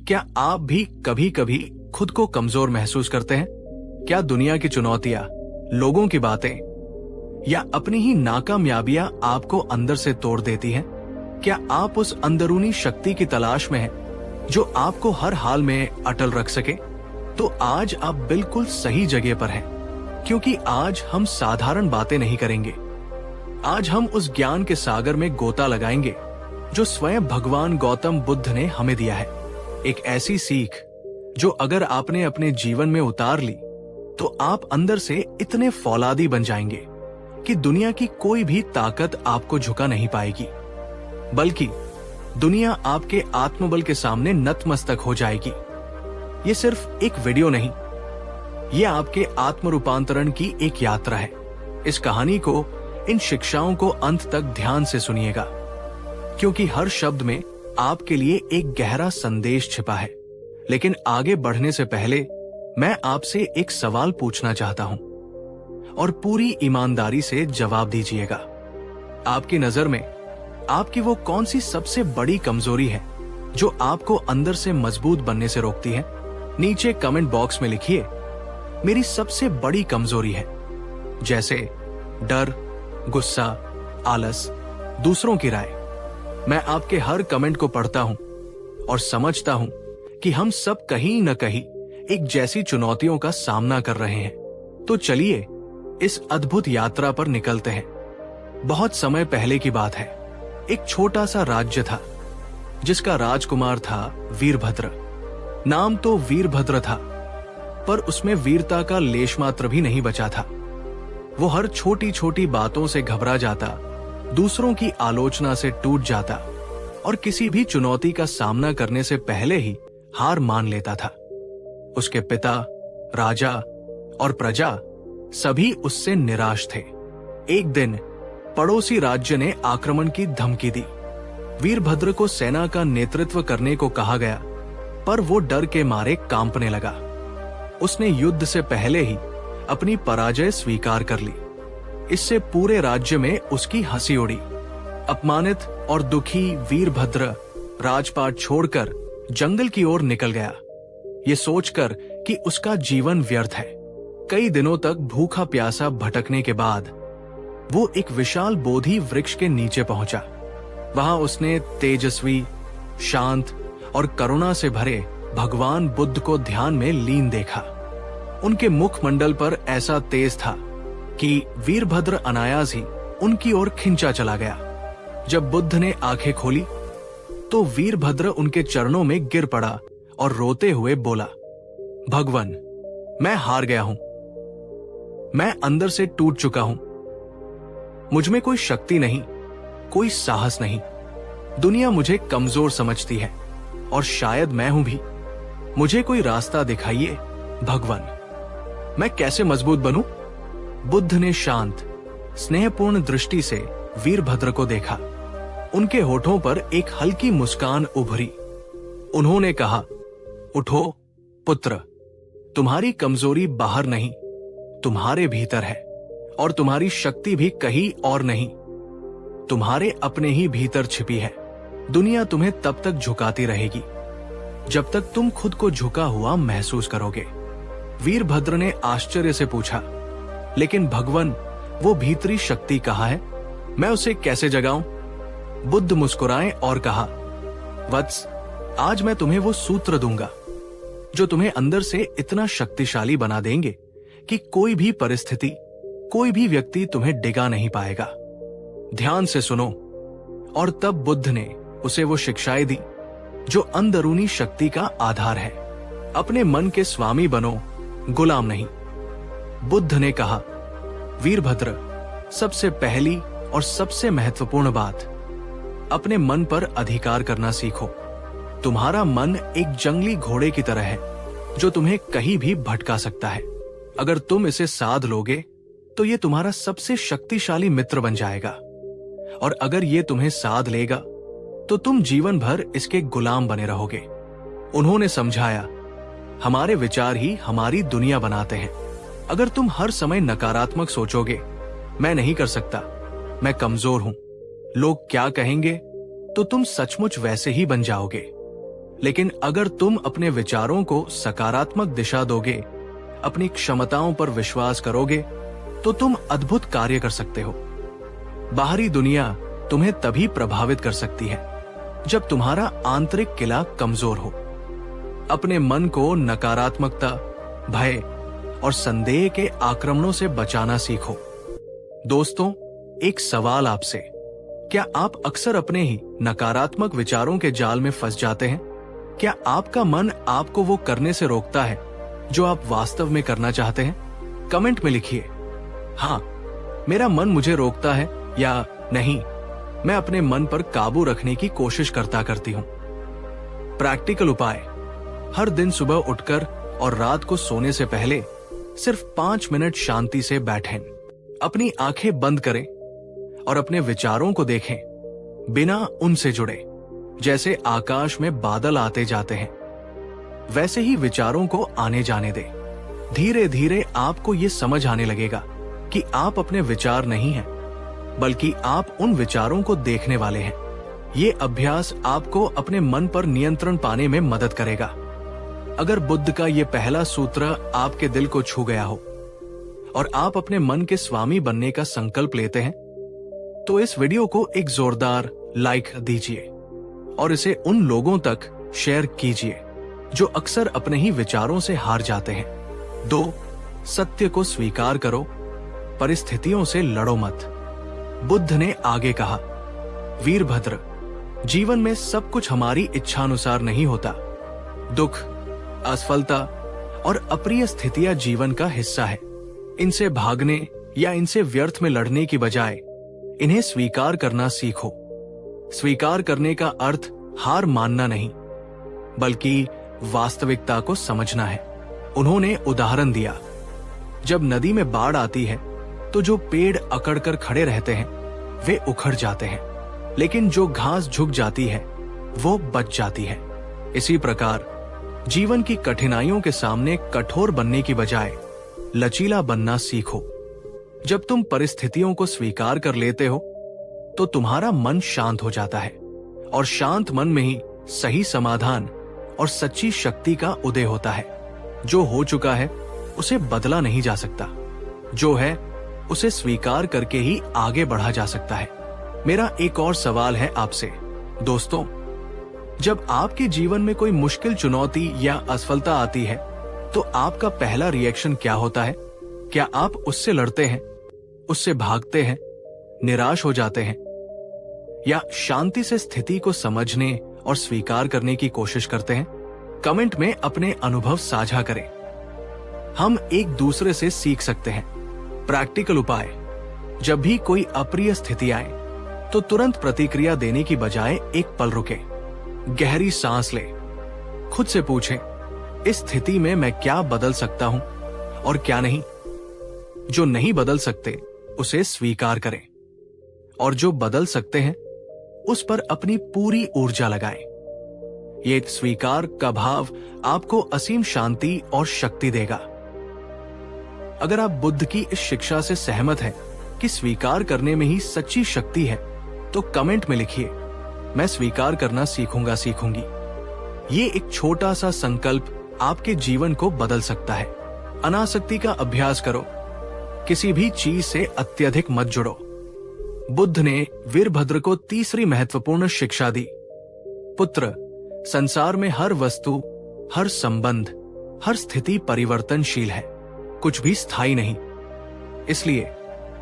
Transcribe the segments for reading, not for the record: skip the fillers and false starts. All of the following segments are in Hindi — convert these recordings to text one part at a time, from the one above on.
क्या आप भी कभी कभी खुद को कमजोर महसूस करते हैं? क्या दुनिया की चुनौतियां, लोगों की बातें या अपनी ही नाकामयाबियां आपको अंदर से तोड़ देती हैं? क्या आप उस अंदरूनी शक्ति की तलाश में हैं जो आपको हर हाल में अटल रख सके? तो आज आप बिल्कुल सही जगह पर हैं, क्योंकि आज हम साधारण बातें नहीं करेंगे। आज हम उस ज्ञान के सागर में गोता लगाएंगे जो स्वयं भगवान गौतम बुद्ध ने हमें दिया है। एक ऐसी सीख जो अगर आपने अपने जीवन में उतार ली तो आप अंदर से इतने फौलादी बन जाएंगे कि दुनिया की कोई भी ताकत आपको झुका नहीं पाएगी, बल्कि दुनिया आपके आत्मबल के सामने नतमस्तक हो जाएगी। ये सिर्फ एक वीडियो नहीं, ये आपके आत्म रूपांतरण की एक यात्रा है। इस कहानी को, इन शिक्षाओं को अंत तक ध्यान से सुनिएगा, क्योंकि हर शब्द में आपके लिए एक गहरा संदेश छिपा है। लेकिन आगे बढ़ने से पहले मैं आपसे एक सवाल पूछना चाहता हूं और पूरी ईमानदारी से जवाब दीजिएगा। आपकी नजर में आपकी वो कौन सी सबसे बड़ी कमजोरी है जो आपको अंदर से मजबूत बनने से रोकती है? नीचे कमेंट बॉक्स में लिखिए, मेरी सबसे बड़ी कमजोरी है। जैसे डर, गुस्सा, आलस, दूसरों की राय। मैं आपके हर कमेंट को पढ़ता हूं और समझता हूं कि हम सब कहीं न कहीं एक जैसी चुनौतियों का सामना कर रहे हैं। तो चलिए इस अद्भुत यात्रा पर निकलते हैं। बहुत समय पहले की बात है। एक छोटा सा राज्य था जिसका राजकुमार था वीरभद्र। नाम तो वीरभद्र था, पर उसमें वीरता का लेश मात्र भी नहीं बचा था। वो हर छोटी छोटी बातों से घबरा जाता, दूसरों की आलोचना से टूट जाता और किसी भी चुनौती का सामना करने से पहले ही हार मान लेता था। उसके पिता, राजा और प्रजा सभी उससे निराश थे। एक दिन पड़ोसी राज्य ने आक्रमण की धमकी दी। वीरभद्र को सेना का नेतृत्व करने को कहा गया, पर वो डर के मारे कांपने लगा। उसने युद्ध से पहले ही अपनी पराजय स्वीकार कर ली। इससे पूरे राज्य में उसकी हंसी उड़ी। अपमानित और दुखी वीरभद्र राजपाट छोड़कर जंगल की ओर निकल गया, ये सोचकर कि उसका जीवन व्यर्थ है। कई दिनों तक भूखा प्यासा भटकने के बाद वो एक विशाल बोधि वृक्ष के नीचे पहुंचा। वहां उसने तेजस्वी, शांत और करुणा से भरे भगवान बुद्ध को ध्यान में लीन देखा। उनके मुखमंडल पर ऐसा तेज था कि वीरभद्र अनायास ही उनकी ओर खिंचा चला गया। जब बुद्ध ने आंखें खोली तो वीरभद्र उनके चरणों में गिर पड़ा और रोते हुए बोला, भगवान, मैं हार गया हूं। मैं अंदर से टूट चुका हूं। मुझ में कोई शक्ति नहीं, कोई साहस नहीं। दुनिया मुझे कमजोर समझती है और शायद मैं हूं भी। मुझे कोई रास्ता दिखाइए भगवान। मैं कैसे मजबूत बनूं? बुद्ध ने शांत, स्नेहपूर्ण दृष्टि से वीरभद्र को देखा। उनके होठों पर एक हल्की मुस्कान उभरी। उन्होंने कहा, उठो पुत्र, तुम्हारी कमजोरी बाहर नहीं, तुम्हारे भीतर है, और तुम्हारी शक्ति भी कहीं और नहीं, तुम्हारे अपने ही भीतर छिपी है। दुनिया तुम्हें तब तक झुकाती रहेगी जब तक तुम खुद को झुका हुआ महसूस करोगे। वीरभद्र ने आश्चर्य से पूछा, लेकिन भगवान, वो भीतरी शक्ति कहाँ है? मैं उसे कैसे जगाऊं? बुद्ध मुस्कुराए और कहा, वत्स, आज मैं तुम्हें वो सूत्र दूंगा जो तुम्हें अंदर से इतना शक्तिशाली बना देंगे कि कोई भी परिस्थिति, कोई भी व्यक्ति तुम्हें डिगा नहीं पाएगा। ध्यान से सुनो। और तब बुद्ध ने उसे वो शिक्षाएं दी जो अंदरूनी शक्ति का आधार है। अपने मन के स्वामी बनो, गुलाम नहीं। बुद्ध ने कहा, वीरभद्र, सबसे पहली और सबसे महत्वपूर्ण बात, अपने मन पर अधिकार करना सीखो। तुम्हारा मन एक जंगली घोड़े की तरह है जो तुम्हें कहीं भी भटका सकता है। अगर तुम इसे साध लोगे तो ये तुम्हारा सबसे शक्तिशाली मित्र बन जाएगा, और अगर ये तुम्हें साध लेगा तो तुम जीवन भर इसके गुलाम बने रहोगे। उन्होंने समझाया, हमारे विचार ही हमारी दुनिया बनाते हैं। अगर तुम हर समय नकारात्मक सोचोगे, मैं नहीं कर सकता, मैं कमजोर हूं, लोग क्या कहेंगे, तो तुम सचमुच वैसे ही बन जाओगे। लेकिन अगर तुम अपने विचारों को सकारात्मक दिशा दोगे, अपनी क्षमताओं पर विश्वास करोगे, तो तुम अद्भुत कार्य कर सकते हो। बाहरी दुनिया तुम्हें तभी प्रभावित कर सकती है जब तुम्हारा आंतरिक किला कमजोर हो। अपने मन को नकारात्मकता, भय और संदेह के आक्रमणों से बचाना सीखो। दोस्तों, एक सवाल आपसे, क्या आप अक्सर अपने ही नकारात्मक विचारों के जाल में फंस जाते हैं? क्या आपका मन आपको वो करने से रोकता है जो आप वास्तव में करना चाहते हैं? कमेंट में लिखिए, हाँ, मेरा मन मुझे रोकता है, या नहीं, मैं अपने मन पर काबू रखने की कोशिश करती हूं। प्रैक्टिकल उपाय: हर दिन सुबह उठकर और रात को सोने से पहले सिर्फ 5 मिनट शांति से बैठें। अपनी आंखें बंद करें और अपने विचारों को देखें, बिना उनसे जुड़े। जैसे आकाश में बादल आते जाते हैं, वैसे ही विचारों को आने जाने दें। धीरे धीरे आपको ये समझ आने लगेगा कि आप अपने विचार नहीं हैं, बल्कि आप उन विचारों को देखने वाले हैं। ये अभ्यास आपको अपने मन पर नियंत्रण पाने में मदद करेगा। अगर बुद्ध का ये पहला सूत्र आपके दिल को छू गया हो और आप अपने मन के स्वामी बनने का संकल्प लेते हैं, तो इस वीडियो को एक जोरदार लाइक दीजिए और इसे उन लोगों तक शेयर कीजिए जो अक्सर अपने ही विचारों से हार जाते हैं। 2. सत्य को स्वीकार करो, परिस्थितियों से लड़ो मत। बुद्ध ने आगे कहा, वीरभद्र, जीवन में सब कुछ हमारी इच्छानुसार नहीं होता। दुख, असफलता और अप्रिय स्थितियां जीवन का हिस्सा है। इनसे भागने या इनसे व्यर्थ में लड़ने की बजाय इन्हें स्वीकार करना सीखो। स्वीकार करने का अर्थ हार मानना नहीं, बल्कि वास्तविकता को समझना है। उन्होंने उदाहरण दिया, जब नदी में बाढ़ आती है तो जो पेड़ अकड़कर खड़े रहते हैं वे उखड़ जाते हैं, लेकिन जो घास झुक जाती है वो बच जाती है। इसी प्रकार जीवन की कठिनाइयों के सामने कठोर बनने की बजाय लचीला बनना सीखो। जब तुम परिस्थितियों को स्वीकार कर लेते हो तो तुम्हारा मन शांत हो जाता है, और शांत मन में ही सही समाधान और सच्ची शक्ति का उदय होता है। जो हो चुका है उसे बदला नहीं जा सकता, जो है उसे स्वीकार करके ही आगे बढ़ा जा सकता है। मेरा एक और सवाल है आपसे, दोस्तों, जब आपके जीवन में कोई मुश्किल चुनौती या असफलता आती है तो आपका पहला रिएक्शन क्या होता है? क्या आप उससे लड़ते हैं, उससे भागते हैं, निराश हो जाते हैं, या शांति से स्थिति को समझने और स्वीकार करने की कोशिश करते हैं? कमेंट में अपने अनुभव साझा करें। हम एक दूसरे से सीख सकते हैं। प्रैक्टिकल उपाय: जब भी कोई अप्रिय स्थिति आए तो तुरंत प्रतिक्रिया देने की बजाय एक पल रुके, गहरी सांस ले, खुद से पूछें, इस स्थिति में मैं क्या बदल सकता हूं और क्या नहीं। जो नहीं बदल सकते उसे स्वीकार करें, और जो बदल सकते हैं उस पर अपनी पूरी ऊर्जा लगाएं। ये स्वीकार का भाव आपको असीम शांति और शक्ति देगा। अगर आप बुद्ध की इस शिक्षा से सहमत हैं कि स्वीकार करने में ही सच्ची शक्ति है, तो कमेंट में लिखिए, मैं स्वीकार करना सीखूंगी। ये एक छोटा सा संकल्प आपके जीवन को बदल सकता है। अनासक्ति का अभ्यास करो, किसी भी चीज से अत्यधिक मत जुड़ो। बुद्ध ने वीरभद्र को तीसरी महत्वपूर्ण शिक्षा दी, पुत्र, संसार में हर वस्तु, हर संबंध, हर स्थिति परिवर्तनशील है, कुछ भी स्थायी नहीं। इसलिए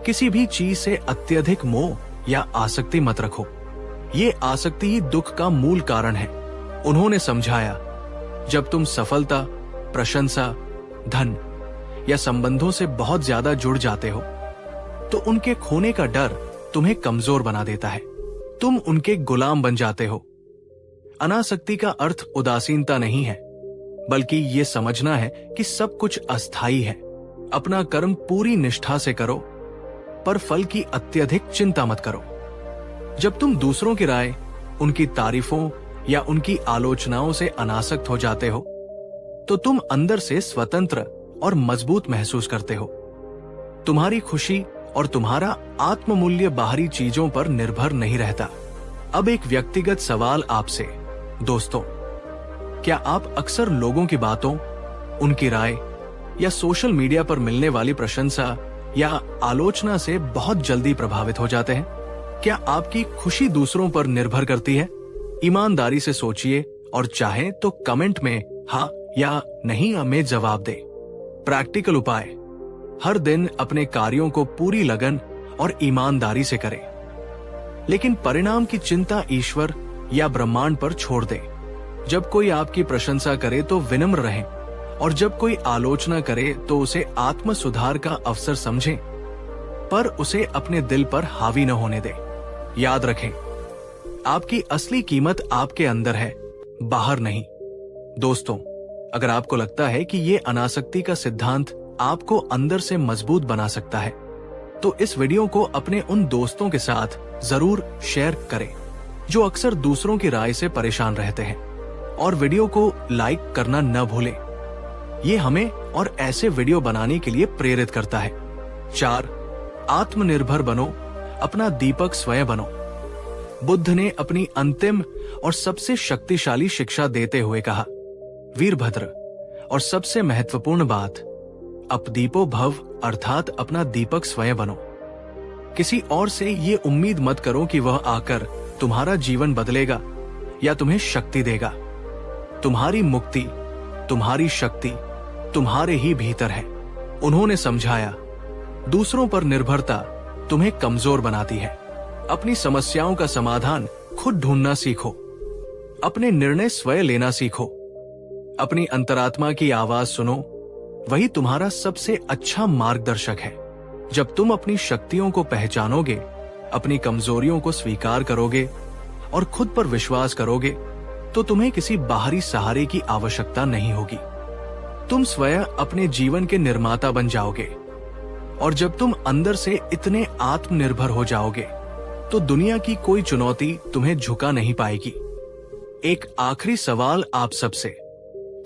किसी भी चीज से अत्यधिक मोह या आसक्ति मत रखो। ये आसक्ति ही दुख का मूल कारण है। उन्होंने समझाया, जब तुम सफलता, प्रशंसा, धन या संबंधों से बहुत ज्यादा जुड़ जाते हो तो उनके खोने का डर तुम्हें कमजोर बना देता है। तुम उनके गुलाम बन जाते हो। अनासक्ति का अर्थ उदासीनता नहीं है, बल्कि ये समझना है कि सब कुछ अस्थायी है। अपना कर्म पूरी निष्ठा से करो, पर फल की अत्यधिक चिंता मत करो। जब तुम दूसरों की राय, उनकी तारीफों या उनकी आलोचनाओं से अनासक्त हो जाते हो तो तुम अंदर से स्वतंत्र और मजबूत महसूस करते हो। तुम्हारी खुशी और तुम्हारा आत्ममूल्य बाहरी चीजों पर निर्भर नहीं रहता। अब एक व्यक्तिगत सवाल आपसे, दोस्तों, क्या आप अक्सर लोगों की बातों, उनकी राय या सोशल मीडिया पर मिलने वाली प्रशंसा या आलोचना से बहुत जल्दी प्रभावित हो जाते हैं? क्या आपकी खुशी दूसरों पर निर्भर करती है? ईमानदारी से सोचिए और चाहे तो कमेंट में हाँ या नहीं में जवाब दें। प्रैक्टिकल उपाय: हर दिन अपने कार्यों को पूरी लगन और ईमानदारी से करें, लेकिन परिणाम की चिंता ईश्वर या ब्रह्मांड पर छोड़ दें। जब कोई आपकी प्रशंसा करे तो विनम्र रहें, और जब कोई आलोचना करे तो उसे आत्म सुधार का अवसर समझें, पर उसे अपने दिल पर हावी न होने दें। याद रखें, आपकी असली कीमत आपके अंदर है, बाहर नहीं। दोस्तों, अगर आपको लगता है कि ये अनासक्ति का सिद्धांत आपको अंदर से मजबूत बना सकता है, तो इस वीडियो को अपने उन दोस्तों के साथ जरूर शेयर करें जो अक्सर दूसरों की राय से परेशान रहते हैं, और वीडियो को लाइक करना न भूलें। ये हमें और ऐसे वीडियो बनाने के लिए प्रेरित करता है। 4. आत्मनिर्भर बनो, अपना दीपक स्वयं बनो। बुद्ध ने अपनी अंतिम और सबसे शक्तिशाली शिक्षा देते हुए कहा, वीरभद्र, और सबसे महत्वपूर्ण बात, अपदीपो भव, अर्थात अपना दीपक स्वयं बनो। किसी और से ये उम्मीद मत करो कि वह आकर तुम्हारा जीवन बदलेगा या तुम्हें शक्ति देगा। तुम्हारी मुक्ति, तुम्हारी शक्ति तुम्हारे ही भीतर है। उन्होंने समझाया, दूसरों पर निर्भरता तुम्हें कमजोर बनाती है। अपनी समस्याओं का समाधान खुद ढूंढना सीखो, अपने निर्णय स्वयं लेना सीखो, अपनी अंतरात्मा की आवाज सुनो, वही तुम्हारा सबसे अच्छा मार्गदर्शक है। जब तुम अपनी शक्तियों को पहचानोगे, अपनी कमजोरियों को स्वीकार करोगे और खुद पर विश्वास करोगे, तो तुम्हें किसी बाहरी सहारे की आवश्यकता नहीं होगी। तुम स्वयं अपने जीवन के निर्माता बन जाओगे, और जब तुम अंदर से इतने आत्मनिर्भर हो जाओगे, तो दुनिया की कोई चुनौती तुम्हें झुका नहीं पाएगी। एक आखिरी सवाल आप सबसे,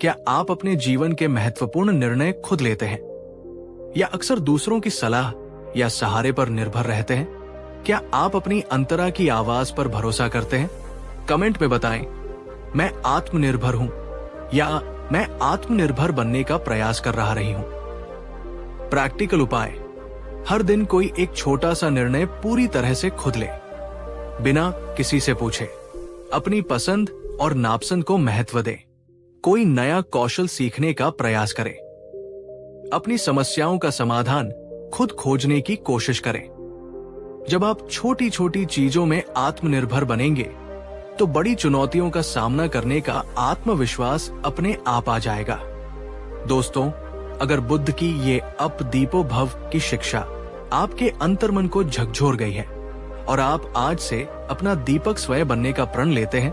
क्या आप अपने जीवन के महत्वपूर्ण निर्णय खुद लेते हैं, या अक्सर दूसरों की सलाह या सहारे पर निर्भर रहते हैं? क्या आप अपनी अंतरा की आवाज पर भरोसा करते हैं? कमेंट में बताएं, मैं आत्मनिर्भर हूं, या मैं आत्मनिर्भर बनने का प्रयास कर रही हूं। प्रैक्टिकल उपाय: हर दिन कोई एक छोटा सा निर्णय पूरी तरह से खुद ले, बिना किसी से पूछे। अपनी पसंद और नापसंद को महत्व दे। कोई नया कौशल सीखने का प्रयास करें। अपनी समस्याओं का समाधान खुद खोजने की कोशिश करें। जब आप छोटी छोटी चीजों में आत्मनिर्भर बनेंगे, तो बड़ी चुनौतियों का सामना करने का आत्मविश्वास अपने आप आ जाएगा। दोस्तों, अगर बुद्ध की ये अपदीपो भव की शिक्षा आपके अंतर्मन को झकझोर गई है, और आप आज से अपना दीपक स्वयं बनने का प्रण लेते हैं,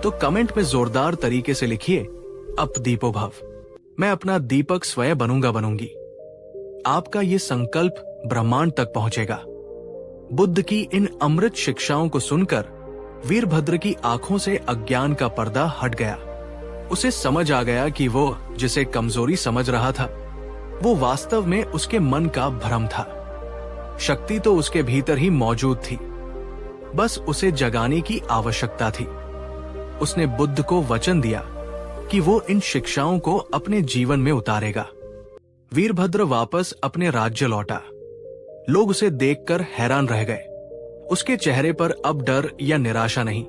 तो कमेंट में जोरदार तरीके से लिखिए, अपदीपो भव, मैं अपना दीपक स्वयं बनूंगी। आपका ये संकल्प ब्रह्मांड तक पहुंचेगा। बुद्ध की इन अमृत शिक्षाओं को सुनकर वीरभद्र की आंखों से अज्ञान का पर्दा हट गया। उसे समझ आ गया कि वो जिसे कमजोरी समझ रहा था, वो वास्तव में उसके मन का भ्रम था। शक्ति तो उसके भीतर ही मौजूद थी, बस उसे जगाने की आवश्यकता थी। उसने बुद्ध को वचन दिया कि वो इन शिक्षाओं को अपने जीवन में उतारेगा। वीरभद्र वापस अपने राज्य लौटा। लोग उसे देखकर हैरान रह गए। उसके चेहरे पर अब डर या निराशा नहीं,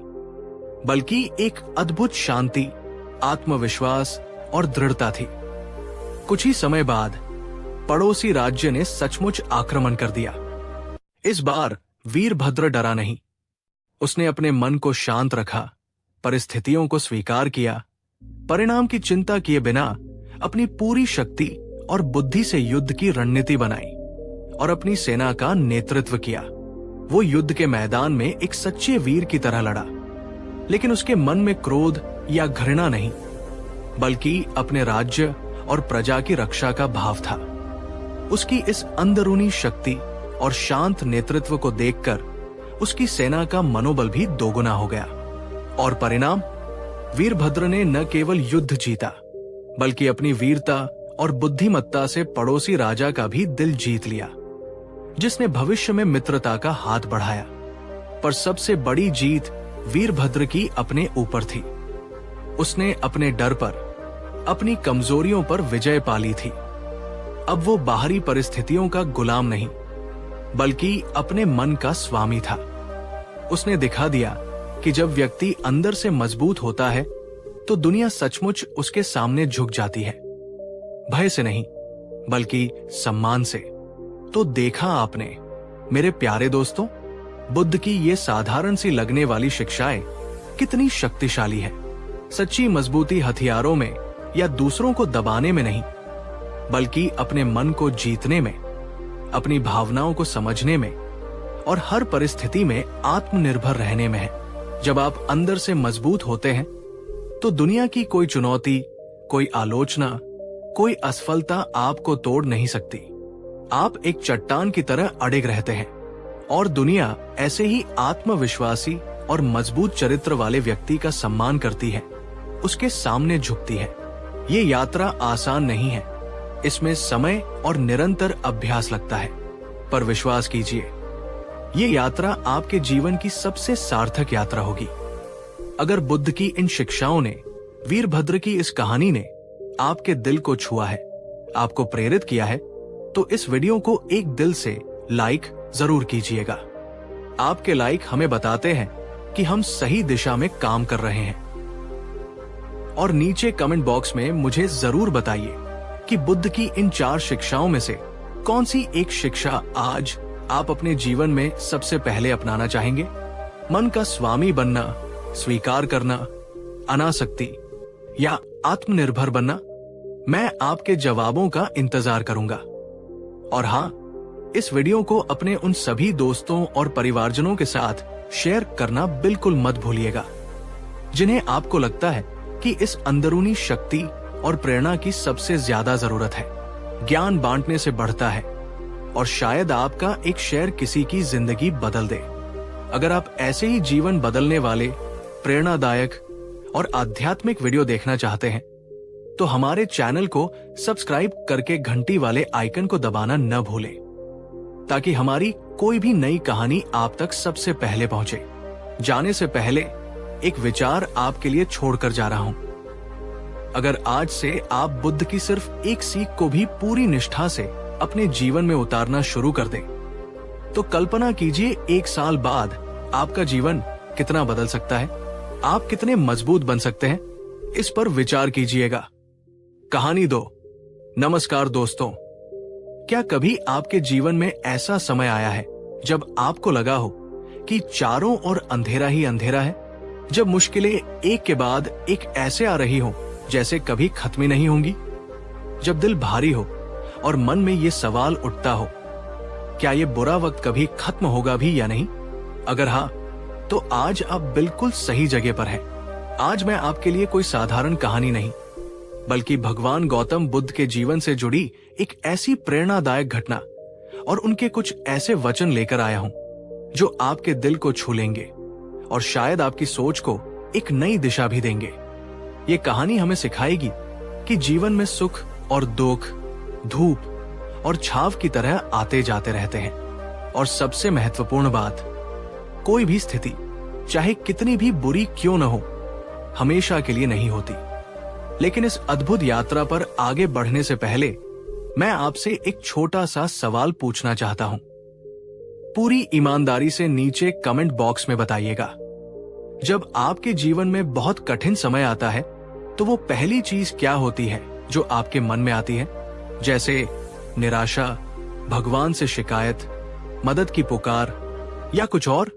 बल्कि एक अद्भुत शांति, आत्मविश्वास और दृढ़ता थी। कुछ ही समय बाद पड़ोसी राज्य ने सचमुच आक्रमण कर दिया। इस बार वीरभद्र डरा नहीं। उसने अपने मन को शांत रखा, परिस्थितियों को स्वीकार किया, परिणाम की चिंता किए बिना अपनी पूरी शक्ति और बुद्धि से युद्ध की रणनीति बनाई और अपनी सेना का नेतृत्व किया। वो युद्ध के मैदान में एक सच्चे वीर की तरह लड़ा, लेकिन उसके मन में क्रोध या घृणा नहीं, बल्कि अपने राज्य और प्रजा की रक्षा का भाव था। उसकी इस अंदरूनी शक्ति और शांत नेतृत्व को देखकर उसकी सेना का मनोबल भी दोगुना हो गया, और परिणाम, वीरभद्र ने न केवल युद्ध जीता, बल्कि अपनी वीरता और बुद्धिमत्ता से पड़ोसी राजा का भी दिल जीत लिया, जिसने भविष्य में मित्रता का हाथ बढ़ाया। पर सबसे बड़ी जीत वीरभद्र की अपने ऊपर थी। उसने अपने डर पर, अपनी कमजोरियों पर विजय पा ली थी। अब वो बाहरी परिस्थितियों का गुलाम नहीं, बल्कि अपने मन का स्वामी था। उसने दिखा दिया कि जब व्यक्ति अंदर से मजबूत होता है तो दुनिया सचमुच उसके सामने झुक जाती है, भय से नहीं बल्कि सम्मान से। तो देखा आपने मेरे प्यारे दोस्तों, बुद्ध की ये साधारण सी लगने वाली शिक्षाएं कितनी शक्तिशाली है। सच्ची मजबूती हथियारों में या दूसरों को दबाने में नहीं, बल्कि अपने मन को जीतने में, अपनी भावनाओं को समझने में और हर परिस्थिति में आत्मनिर्भर रहने में है। जब आप अंदर से मजबूत होते हैं तो दुनिया की कोई चुनौती, कोई आलोचना, कोई असफलता आपको तोड़ नहीं सकती। आप एक चट्टान की तरह अड़िग रहते हैं और दुनिया ऐसे ही आत्मविश्वासी और मजबूत चरित्र वाले व्यक्ति का सम्मान करती है, उसके सामने झुकती है। ये यात्रा आसान नहीं है, इसमें समय और निरंतर अभ्यास लगता है, पर विश्वास कीजिए ये यात्रा आपके जीवन की सबसे सार्थक यात्रा होगी। अगर बुद्ध की इन शिक्षाओं ने, वीरभद्र की इस कहानी ने आपके दिल को छुआ है, आपको प्रेरित किया है, तो इस वीडियो को एक दिल से लाइक जरूर कीजिएगा। आपके लाइक हमें बताते हैं कि हम सही दिशा में काम कर रहे हैं। और नीचे कमेंट बॉक्स में मुझे जरूर बताइए कि बुद्ध की इन 4 शिक्षाओं में से कौन सी एक शिक्षा आज आप अपने जीवन में सबसे पहले अपनाना चाहेंगे। मन का स्वामी बनना, स्वीकार करना, अनासक्ति या आत्मनिर्भर बनना। मैं आपके जवाबों का इंतजार करूंगा। और हाँ, इस वीडियो को अपने उन सभी दोस्तों और परिवारजनों के साथ शेयर करना बिल्कुल मत भूलिएगा जिन्हें आपको लगता है कि इस अंदरूनी शक्ति और प्रेरणा की सबसे ज्यादा जरूरत है। ज्ञान बांटने से बढ़ता है और शायद आपका एक शेयर किसी की जिंदगी बदल दे। अगर आप ऐसे ही जीवन बदलने वाले, प्रेरणादायक और आध्यात्मिक वीडियो देखना चाहते हैं तो हमारे चैनल को सब्सक्राइब करके घंटी वाले आइकन को दबाना न भूलें, ताकि हमारी कोई भी नई कहानी आप तक सबसे पहले पहुंचे। जाने से पहले एक विचार आपके लिए छोड़कर जा रहा हूं। अगर आज से आप बुद्ध की सिर्फ एक सीख को भी पूरी निष्ठा से अपने जीवन में उतारना शुरू कर दें, तो कल्पना कीजिए 1 साल बाद आपका जीवन कितना बदल सकता है। आप कितने मजबूत बन सकते हैं, इस पर विचार कीजिएगा। कहानी 2। नमस्कार दोस्तों, क्या कभी आपके जीवन में ऐसा समय आया है जब आपको लगा हो कि चारों ओर अंधेरा ही अंधेरा है, जब मुश्किलें एक के बाद एक ऐसे आ रही हो जैसे कभी खत्म ही नहीं होंगी, जब दिल भारी हो और मन में ये सवाल उठता हो, क्या ये बुरा वक्त कभी खत्म होगा भी या नहीं? अगर हाँ, तो आज आप बिल्कुल सही जगह पर हैं। आज मैं आपके लिए कोई साधारण कहानी नहीं, बल्कि भगवान गौतम बुद्ध के जीवन से जुड़ी एक ऐसी प्रेरणादायक घटना और उनके कुछ ऐसे वचन लेकर आया हूं जो आपके दिल को छू लेंगे और शायद आपकी सोच को एक नई दिशा भी देंगे। ये कहानी हमें सिखाएगी कि जीवन में सुख और दुख, धूप और छाव की तरह आते जाते रहते हैं, और सबसे महत्वपूर्ण बात, कोई भी स्थिति चाहे कितनी भी बुरी क्यों न हो, हमेशा के लिए नहीं होती। लेकिन इस अद्भुत यात्रा पर आगे बढ़ने से पहले मैं आपसे एक छोटा सा सवाल पूछना चाहता हूं। पूरी ईमानदारी से नीचे कमेंट बॉक्स में बताइएगा, जब आपके जीवन में बहुत कठिन समय आता है तो वो पहली चीज क्या होती है जो आपके मन में आती है? जैसे निराशा, भगवान से शिकायत, मदद की पुकार या कुछ और?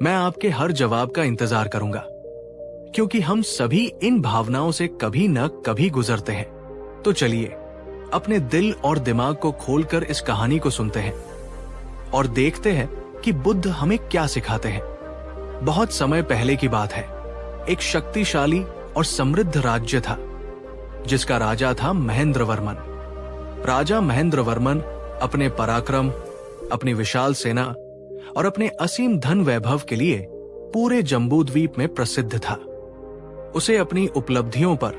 मैं आपके हर जवाब का इंतजार करूंगा, क्योंकि हम सभी इन भावनाओं से कभी न कभी गुजरते हैं। तो चलिए अपने दिल और दिमाग को खोलकर इस कहानी को सुनते हैं और देखते हैं कि बुद्ध हमें क्या सिखाते हैं। बहुत समय पहले की बात है, एक शक्तिशाली और समृद्ध राज्य था जिसका राजा था महेंद्रवर्मन। राजा महेंद्रवर्मन अपने पराक्रम, अपनी विशाल सेना और अपने असीम धन वैभव के लिए पूरे जम्बूद्वीप में प्रसिद्ध था। उसे अपनी उपलब्धियों पर,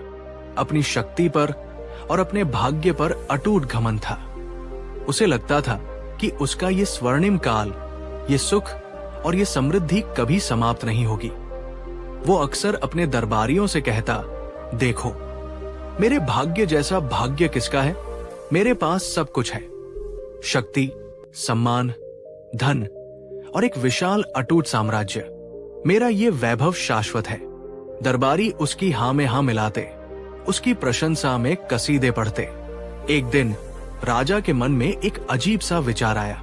अपनी शक्ति पर और अपने भाग्य पर अटूट घमंड था। उसे लगता था कि उसका ये स्वर्णिम काल, ये सुख और ये समृद्धि कभी समाप्त नहीं होगी। वो अक्सर अपने दरबारियों से कहता देखो, मेरे भाग्य जैसा भाग्य किसका है? मेरे पास सब कुछ है, शक्ति, सम्मान, धन और एक विशाल अटूट साम्राज्य। मेरा ये वैभव शाश्वत है। दरबारी उसकी हां में हां मिलाते, उसकी प्रशंसा में कसीदे पढ़ते। एक दिन राजा के मन में एक अजीब सा विचार आया।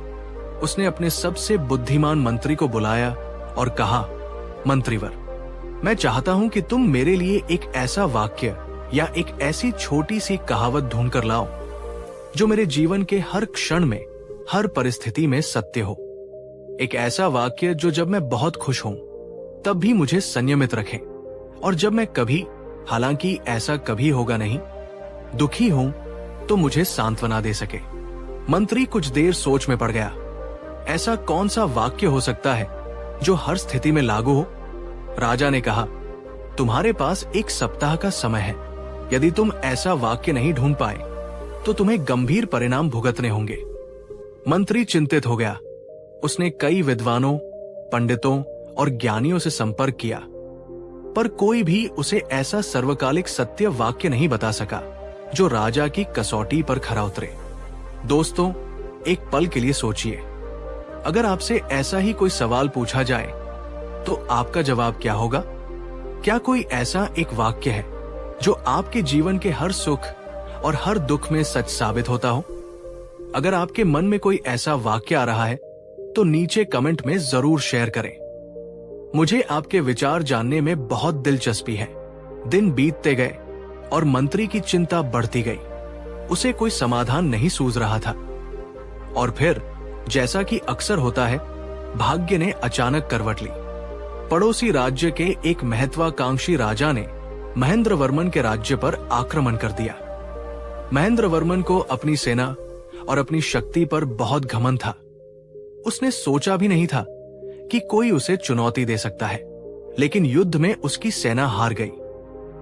उसने अपने सबसे बुद्धिमान मंत्री को बुलाया और कहा, मंत्रीवर, मैं चाहता हूं कि तुम मेरे लिए एक ऐसा वाक्य या एक ऐसी छोटी सी कहावत ढूंढ कर लाओ जो मेरे जीवन के हर क्षण में, हर परिस्थिति में सत्य हो। एक ऐसा वाक्य जो जब मैं बहुत खुश हूं तब भी मुझे संयमित रखे, और जब मैं कभी, हालांकि ऐसा कभी होगा नहीं, दुखी हूं तो मुझे सांत्वना दे सके। मंत्री कुछ देर सोच में पड़ गया। ऐसा कौन सा वाक्य हो सकता है जो हर स्थिति में लागू हो? राजा ने कहा, तुम्हारे पास एक सप्ताह का समय है। यदि तुम ऐसा वाक्य नहीं ढूंढ पाए तो तुम्हें गंभीर परिणाम भुगतने होंगे। मंत्री चिंतित हो गया। उसने कई विद्वानों, पंडितों और ज्ञानियों से संपर्क किया, पर कोई भी उसे ऐसा सर्वकालिक सत्य वाक्य नहीं बता सका जो राजा की कसौटी पर खरा उतरे। दोस्तों, एक पल के लिए सोचिए, अगर आपसे ऐसा ही कोई सवाल पूछा जाए तो आपका जवाब क्या होगा? क्या कोई ऐसा एक वाक्य है जो आपके जीवन के हर सुख और हर दुख में सच साबित होता हो? अगर आपके मन में कोई ऐसा वाक्य आ रहा है तो नीचे कमेंट में जरूर शेयर करें। मुझे आपके विचार जानने में बहुत दिलचस्पी है। दिन बीतते गए और मंत्री की चिंता बढ़ती गई। उसे कोई समाधान नहीं सूझ रहा था। और फिर, जैसा कि अक्सर होता है, भाग्य ने अचानक करवट ली। पड़ोसी राज्य के एक महत्वाकांक्षी राजा ने महेंद्रवर्मन के राज्य पर आक्रमण कर दिया। महेंद्रवर्मन को अपनी सेना और अपनी शक्ति पर बहुत घमंड था। उसने सोचा भी नहीं था कि कोई उसे चुनौती दे सकता है, लेकिन युद्ध में उसकी सेना हार गई।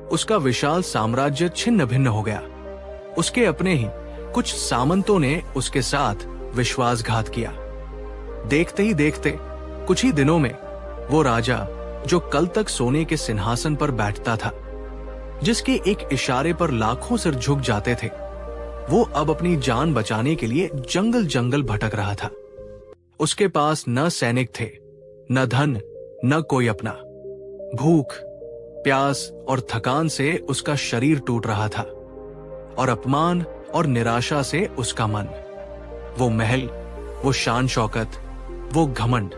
उसका विशाल साम्राज्य छिन्न भिन्न हो गया। उसके अपने ही कुछ सामंतों ने उसके साथ विश्वासघात किया। देखते ही देखते कुछ ही दिनों में वो राजा, जो कल तक सोने के सिंहासन पर बैठता था, जिसके एक इशारे पर लाखों सिर झुक जाते थे, वो अब अपनी जान बचाने के लिए जंगल जंगल भटक रहा था। उसके पास न सैनिक थे, न धन, न कोई अपना। भूख, प्यास और थकान से उसका शरीर टूट रहा था, और अपमान और निराशा से उसका मन। वो महल, वो शान शौकत, वो घमंड,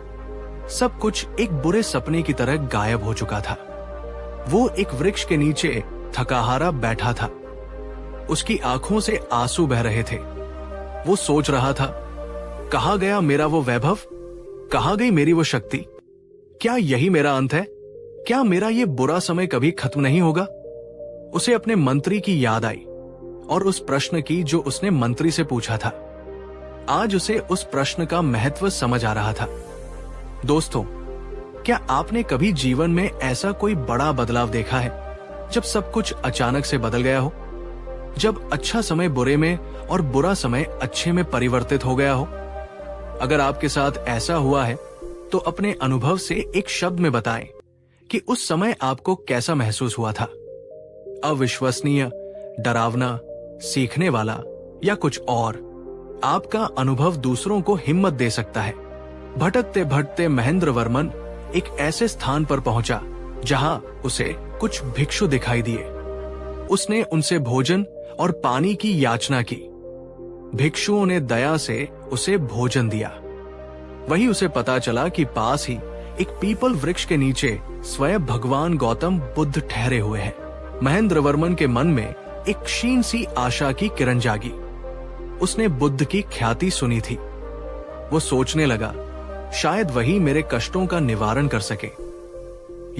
सब कुछ एक बुरे सपने की तरह गायब हो चुका था। वो एक वृक्ष के नीचे थकाहारा बैठा था। उसकी आंखों से आंसू बह रहे थे। वो सोच रहा था, कहां गया मेरा वो वैभव? कहां गई मेरी वो शक्ति? क्या यही मेरा अंत है? क्या मेरा ये बुरा समय कभी खत्म नहीं होगा? उसे अपने मंत्री की याद आई और उस प्रश्न की जो उसने मंत्री से पूछा था। आज उसे उस प्रश्न का महत्व समझ आ रहा था। दोस्तों, क्या आपने कभी जीवन में ऐसा कोई बड़ा बदलाव देखा है जब सब कुछ अचानक से बदल गया हो? जब अच्छा समय बुरे में और बुरा समय अच्छे में परिवर्तित हो गया हो? अगर आपके साथ ऐसा हुआ है तो अपने अनुभव से एक शब्द में बताएं कि उस समय आपको कैसा महसूस हुआ था। अविश्वसनीय, डरावना, सीखने वाला या कुछ और? आपका अनुभव दूसरों को हिम्मत दे सकता है। भटकते भटकते महेंद्रवर्मन एक ऐसे स्थान पर पहुंचा जहां उसे कुछ भिक्षु दिखाई दिए। उसने उनसे भोजन और पानी की याचना की। भिक्षुओं ने दया से उसे भोजन दिया। वही उसे पता चला कि पास ही एक पीपल वृक्ष के नीचे स्वयं भगवान गौतम बुद्ध ठहरे हुए हैं। महेंद्रवर्मन के मन में एक क्षीण सी आशा की किरण जागी। उसने बुद्ध की ख्याति सुनी थी। वो सोचने लगा, शायद वही मेरे कष्टों का निवारण कर सके,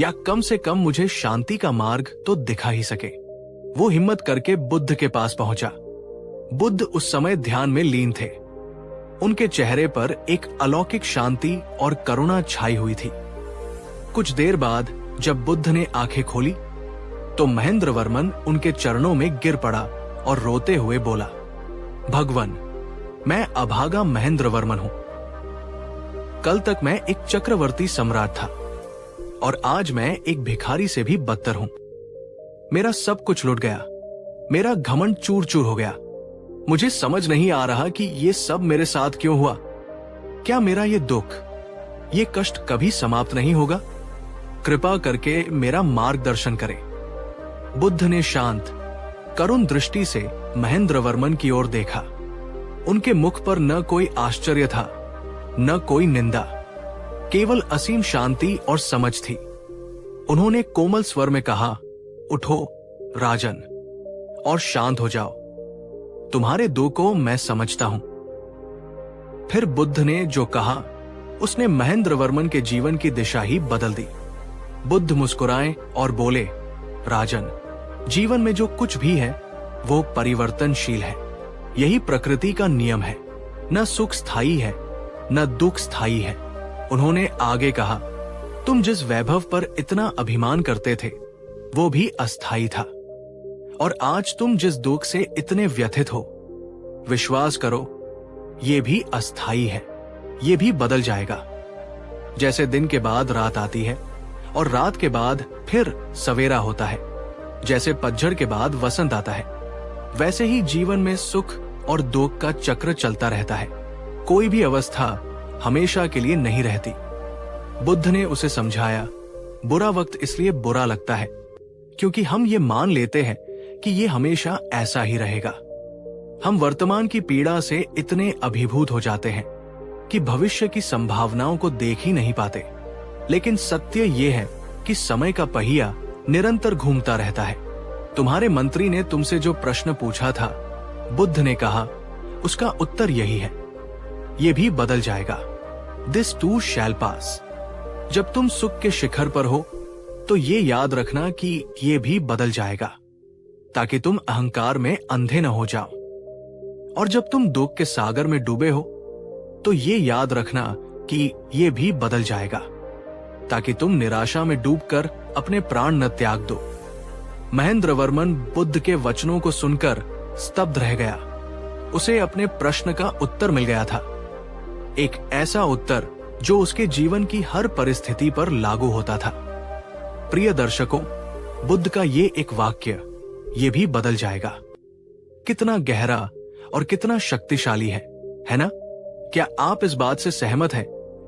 या कम से कम मुझे शांति का मार्ग तो दिखा ही सके। वो हिम्मत करके बुद्ध के पास पहुंचा। बुद्ध उस समय ध्यान में लीन थे। उनके चेहरे पर एक अलौकिक शांति और करुणा छाई हुई थी। कुछ देर बाद जब बुद्ध ने आंखें खोली तो महेंद्रवर्मन उनके चरणों में गिर पड़ा और रोते हुए बोला, भगवान, मैं अभागा महेंद्रवर्मन हूं। कल तक मैं एक चक्रवर्ती सम्राट था और आज मैं एक भिखारी से भी बदतर हूं। मेरा सब कुछ लुट गया, मेरा घमंड चूर चूर हो गया। मुझे समझ नहीं आ रहा कि ये सब मेरे साथ क्यों हुआ। क्या मेरा ये दुख, ये कष्ट कभी समाप्त नहीं होगा? कृपा करके मेरा मार्गदर्शन करें। बुद्ध ने शांत करुण दृष्टि से महेंद्रवर्मन की ओर देखा। उनके मुख पर न कोई आश्चर्य था, न कोई निंदा, केवल असीम शांति और समझ थी। उन्होंने कोमल स्वर में कहा, उठो राजन और शांत हो जाओ। तुम्हारे दुख को मैं समझता हूं। फिर बुद्ध ने जो कहा उसने महेंद्रवर्मन के जीवन की दिशा ही बदल दी। बुद्ध मुस्कुराए और बोले, राजन, जीवन में जो कुछ भी है वो परिवर्तनशील है। यही प्रकृति का नियम है। न सुख स्थायी है, न दुख स्थायी है। उन्होंने आगे कहा, तुम जिस वैभव पर इतना अभिमान करते थे वो भी अस्थायी था, और आज तुम जिस दुख से इतने व्यथित हो, विश्वास करो ये भी अस्थायी है, ये भी बदल जाएगा। जैसे दिन के बाद रात आती है और रात के बाद फिर सवेरा होता है, जैसे पतझड़ के बाद वसंत आता है, वैसे ही जीवन में सुख और दुख का चक्र चलता रहता है। कोई भी अवस्था हमेशा के लिए नहीं रहती। बुद्ध ने उसे समझाया, बुरा वक्त इसलिए बुरा लगता है क्योंकि हम ये मान लेते हैं कि ये हमेशा ऐसा ही रहेगा। हम वर्तमान की पीड़ा से इतने अभिभूत हो जाते हैं कि भविष्य की संभावनाओं को देख ही नहीं पाते। लेकिन सत्य ये है कि समय का पहिया निरंतर घूमता रहता है। तुम्हारे मंत्री ने तुमसे जो प्रश्न पूछा था, बुद्ध ने कहा, उसका उत्तर यही है, ये भी बदल जाएगा। दिस टू शैल पास। जब तुम सुख के शिखर पर हो तो ये याद रखना कि ये भी बदल जाएगा, ताकि तुम अहंकार में अंधे न हो जाओ। और जब तुम दुख के सागर में डूबे हो तो ये याद रखना कि ये भी बदल जाएगा, ताकि तुम निराशा में डूबकर अपने प्राण न त्याग दो। महेंद्रवर्मन बुद्ध के वचनों को सुनकर स्तब्ध रह गया। उसे अपने प्रश्न का उत्तर मिल गया था, एक ऐसा उत्तर जो उसके जीवन की हर परिस्थिति पर लागू होता था। प्रिय दर्शकों, बुद्ध का ये एक वाक्य, ये भी बदल जाएगा, कितना गहरा और कितना शक्तिशाली है ना? क्या आप इस बात से सहमत हैं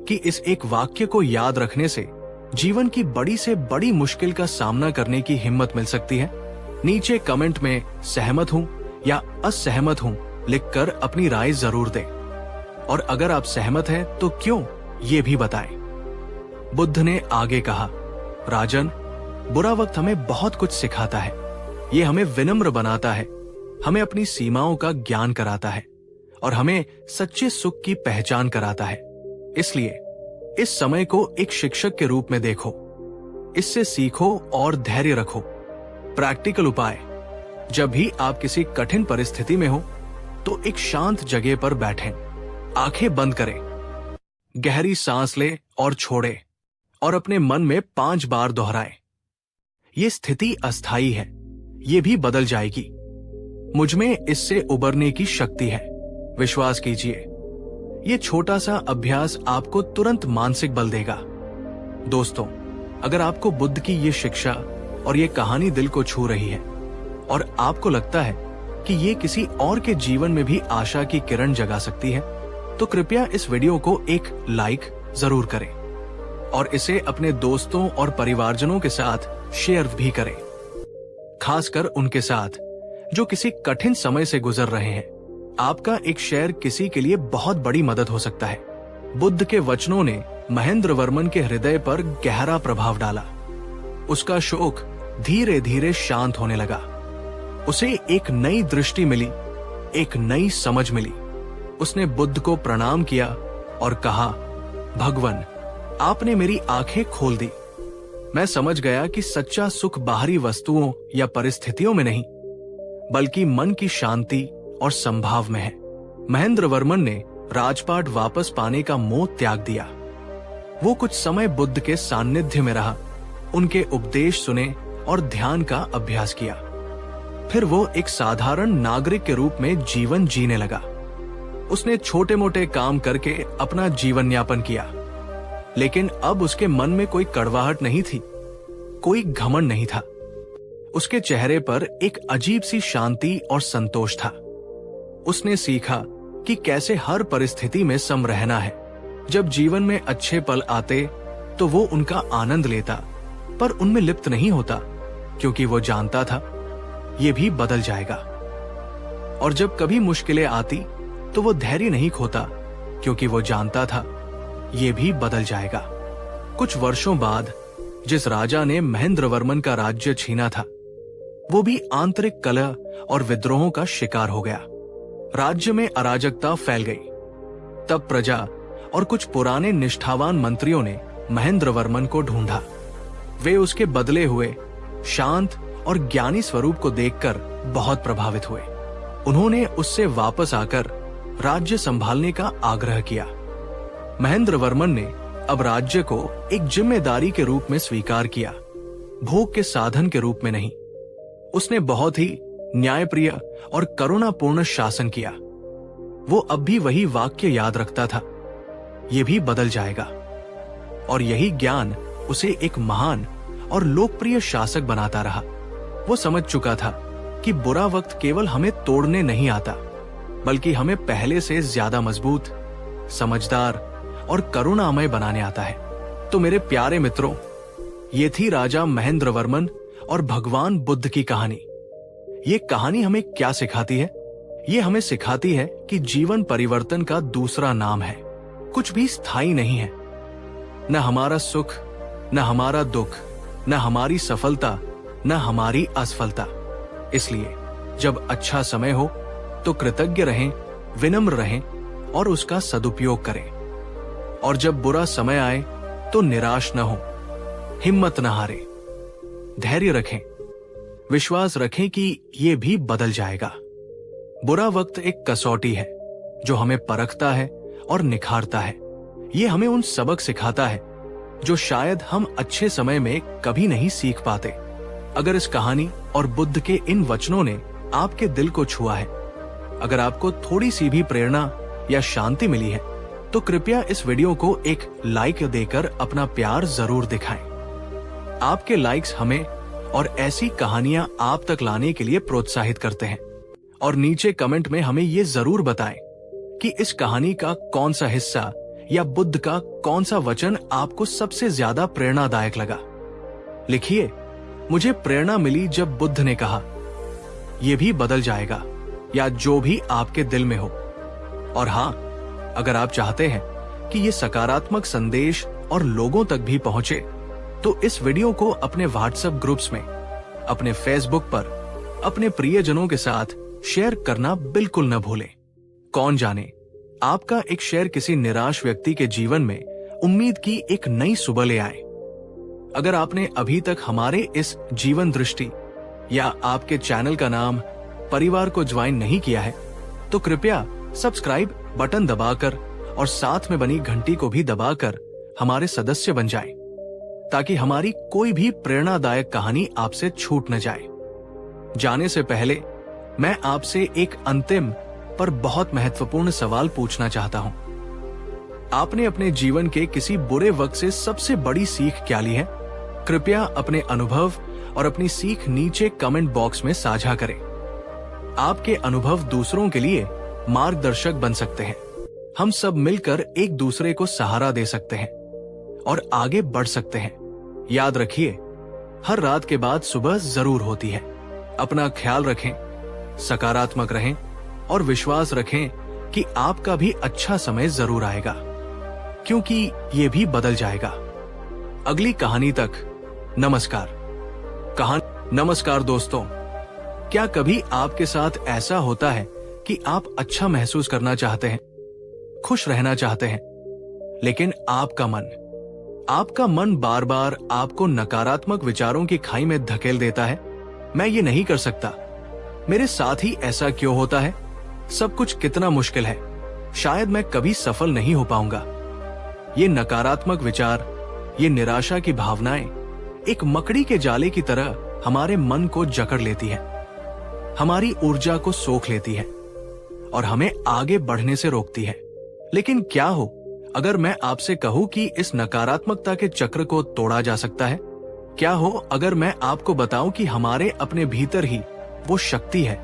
कि इस एक वाक्य को याद रखने से जीवन की बड़ी से बड़ी मुश्किल का सामना करने की हिम्मत मिल सकती है? नीचे कमेंट में सहमत हूं या असहमत हूं लिखकर अपनी राय जरूर दें। और अगर आप सहमत हैं तो क्यों, ये भी बताएं। बुद्ध ने आगे कहा, राजन, बुरा वक्त हमें बहुत कुछ सिखाता है। ये हमें विनम्र बनाता है, हमें अपनी सीमाओं का ज्ञान कराता है और हमें सच्चे सुख की पहचान कराता है। इसलिए इस समय को एक शिक्षक के रूप में देखो, इससे सीखो और धैर्य रखो। प्रैक्टिकल उपाय, जब भी आप किसी कठिन परिस्थिति में हो तो एक शांत जगह पर बैठें, आंखें बंद करें, गहरी सांस लें और छोड़ें और अपने मन में 5 बार दोहराएं, ये स्थिति अस्थायी है, ये भी बदल जाएगी। मुझ में इससे उबरने की शक्ति है, विश्वास कीजिए। ये छोटा सा अभ्यास आपको तुरंत मानसिक बल देगा। दोस्तों, अगर आपको बुद्ध की ये शिक्षा और ये कहानी दिल को छू रही है और आपको लगता है कि ये किसी और के जीवन में भी आशा की किरण जगा सकती है, तो कृपया इस वीडियो को एक लाइक जरूर करें और इसे अपने दोस्तों और परिवारजनों के साथ शेयर भी करें, खासकर उनके साथ जो किसी कठिन समय से गुजर रहे हैं। आपका एक शेयर किसी के लिए बहुत बड़ी मदद हो सकता है। बुद्ध के वचनों ने महेंद्रवर्मन के हृदय पर गहरा प्रभाव डाला। उसका शोक धीरे धीरे शांत होने लगा। उसे एक नई दृष्टि मिली, एक नई समझ मिली। उसने बुद्ध को प्रणाम किया और कहा, भगवान, आपने मेरी आंखें खोल दी। मैं समझ गया कि सच्चा सुख बाहरी वस्तुओं या परिस्थितियों में नहीं, बल्कि मन की शांति और संभाव में है। महेंद्रवर्मन ने राजपाट वापस पाने का मोह त्याग दिया। वो कुछ समय बुद्ध के सान्निध्य में रहा, उनके उपदेश सुने और ध्यान का अभ्यास किया। फिर वो एक साधारण नागरिक के रूप में जीवन जीने लगा। उसने छोटे मोटे काम करके अपना जीवन यापन किया, लेकिन अब उसके मन में कोई कड़वाहट नहीं थी, कोई घमंड नहीं था। उसके चेहरे पर एक अजीब सी शांति और संतोष था। उसने सीखा कि कैसे हर परिस्थिति में सम रहना है। जब जीवन में अच्छे पल आते तो वो उनका आनंद लेता, पर उनमें लिप्त नहीं होता, क्योंकि वो जानता था ये भी बदल जाएगा। और जब कभी मुश्किलें आती तो वो धैर्य नहीं खोता, क्योंकि वो जानता था ये भी बदल जाएगा। कुछ वर्षों बाद जिस राजा ने महेंद्रवर्मन का राज्य छीना था, वो भी आंतरिक कलह और विद्रोहों का शिकार हो गया। राज्य में अराजकता फैल गई। तब प्रजा और कुछ पुराने निष्ठावान मंत्रियों ने महेंद्रवर्मन को ढूंढा। वे उसके बदले हुए शांत और ज्ञानी स्वरूप को देखकर बहुत प्रभावित हुए। उन्होंने उससे वापस आकर राज्य संभालने का आग्रह किया। महेंद्रवर्मन ने अब राज्य को एक जिम्मेदारी के रूप में स्वीकार किया, भोग के साधन के रूप में नहीं। उसने बहुत ही न्यायप्रिय और करुणापूर्ण शासन किया। वो अब भी वही वाक्य याद रखता था, ये भी बदल जाएगा। और यही ज्ञान उसे एक महान और लोकप्रिय शासक बनाता रहा। वो समझ चुका था कि बुरा वक्त केवल हमें तोड़ने नहीं आता, बल्कि हमें पहले से ज्यादा मजबूत, समझदार और करुणामय बनाने आता है। तो मेरे प्यारे मित्रों, ये थी राजा महेंद्रवर्मन और भगवान बुद्ध की कहानी। ये कहानी हमें क्या सिखाती है? ये हमें सिखाती है कि जीवन परिवर्तन का दूसरा नाम है। कुछ भी स्थायी नहीं है, न हमारा सुख, न हमारा दुख, न हमारी सफलता, न हमारी असफलता। इसलिए जब अच्छा समय हो तो कृतज्ञ रहें, विनम्र रहें और उसका सदुपयोग करें। और जब बुरा समय आए तो निराश न हो, हिम्मत न हारे, धैर्य रखें, विश्वास रखें कि ये भी बदल जाएगा। बुरा वक्त एक कसौटी है जो हमें परखता है और निखारता है। ये हमें उन सबक सिखाता है जो शायद हम अच्छे समय में कभी नहीं सीख पाते। अगर इस कहानी और बुद्ध के इन वचनों ने आपके दिल को छुआ है, अगर आपको थोड़ी सी भी प्रेरणा या शांति मिली है, तो कृपया इस वीडियो को एक लाइक देकर अपना प्यार जरूर दिखाएं। आपके लाइक्स हमें और ऐसी कहानियां आप तक लाने के लिए प्रोत्साहित करते हैं। और नीचे कमेंट में हमें ये जरूर बताएं कि इस कहानी का कौन सा हिस्सा या बुद्ध का कौन सा वचन आपको सबसे ज्यादा प्रेरणादायक लगा। लिखिए, मुझे प्रेरणा मिली जब बुद्ध ने कहा, यह भी बदल जाएगा, या जो भी आपके दिल में हो। और हाँ, अगर आप चाहते हैं कि ये सकारात्मक संदेश और लोगों तक भी पहुंचे, तो इस वीडियो को अपने व्हाट्सएप ग्रुप्स में, अपने फेसबुक पर, अपने प्रियजनों के साथ शेयर करना बिल्कुल न भूलें। कौन जाने, आपका एक शेयर किसी निराश व्यक्ति के जीवन में उम्मीद की एक नई सुबह ले आए। अगर आपने अभी तक हमारे इस जीवन दृष्टि या आपके चैनल का नाम परिवार को ज्वाइन नहीं किया है, तो कृपया सब्सक्राइब बटन दबाकर और साथ में बनी घंटी को भी दबाकर हमारे सदस्य बन जाएं, ताकि हमारी कोई भी प्रेरणादायक कहानी आपसे छूट न जाए। जाने से पहले मैं आपसे एक अंतिम पर बहुत महत्वपूर्ण सवाल पूछना चाहता हूं। आपने अपने जीवन के किसी बुरे वक्त से सबसे बड़ी सीख क्या ली है? कृपया अपने अनुभव और अपनी सीख नीचे कमेंट बॉक्स में साझा करें। आपके अनुभव दूसरों के लिए मार्गदर्शक बन सकते हैं। हम सब मिलकर एक दूसरे को सहारा दे सकते हैं और आगे बढ़ सकते हैं। याद रखिए, हर रात के बाद सुबह जरूर होती है। अपना ख्याल रखें, सकारात्मक रहें और विश्वास रखें कि आपका भी अच्छा समय जरूर आएगा, क्योंकि ये भी बदल जाएगा। अगली कहानी तक नमस्कार। नमस्कार दोस्तों, क्या कभी आपके साथ ऐसा होता है कि आप अच्छा महसूस करना चाहते हैं, खुश रहना चाहते हैं, लेकिन आपका मन बार बार आपको नकारात्मक विचारों की खाई में धकेल देता है? मैं ये नहीं कर सकता, मेरे साथ ही ऐसा क्यों होता है, सब कुछ कितना मुश्किल है, शायद मैं कभी सफल नहीं हो पाऊंगा। ये नकारात्मक विचार, ये निराशा की भावनाएं एक मकड़ी के जाले की तरह हमारे मन को जकड़ लेती है, हमारी ऊर्जा को सोख लेती है और हमें आगे बढ़ने से रोकती है। लेकिन क्या हो अगर मैं आपसे कहूं कि इस नकारात्मकता के चक्र को तोड़ा जा सकता है? क्या हो अगर मैं आपको बताऊं कि हमारे अपने भीतर ही वो शक्ति है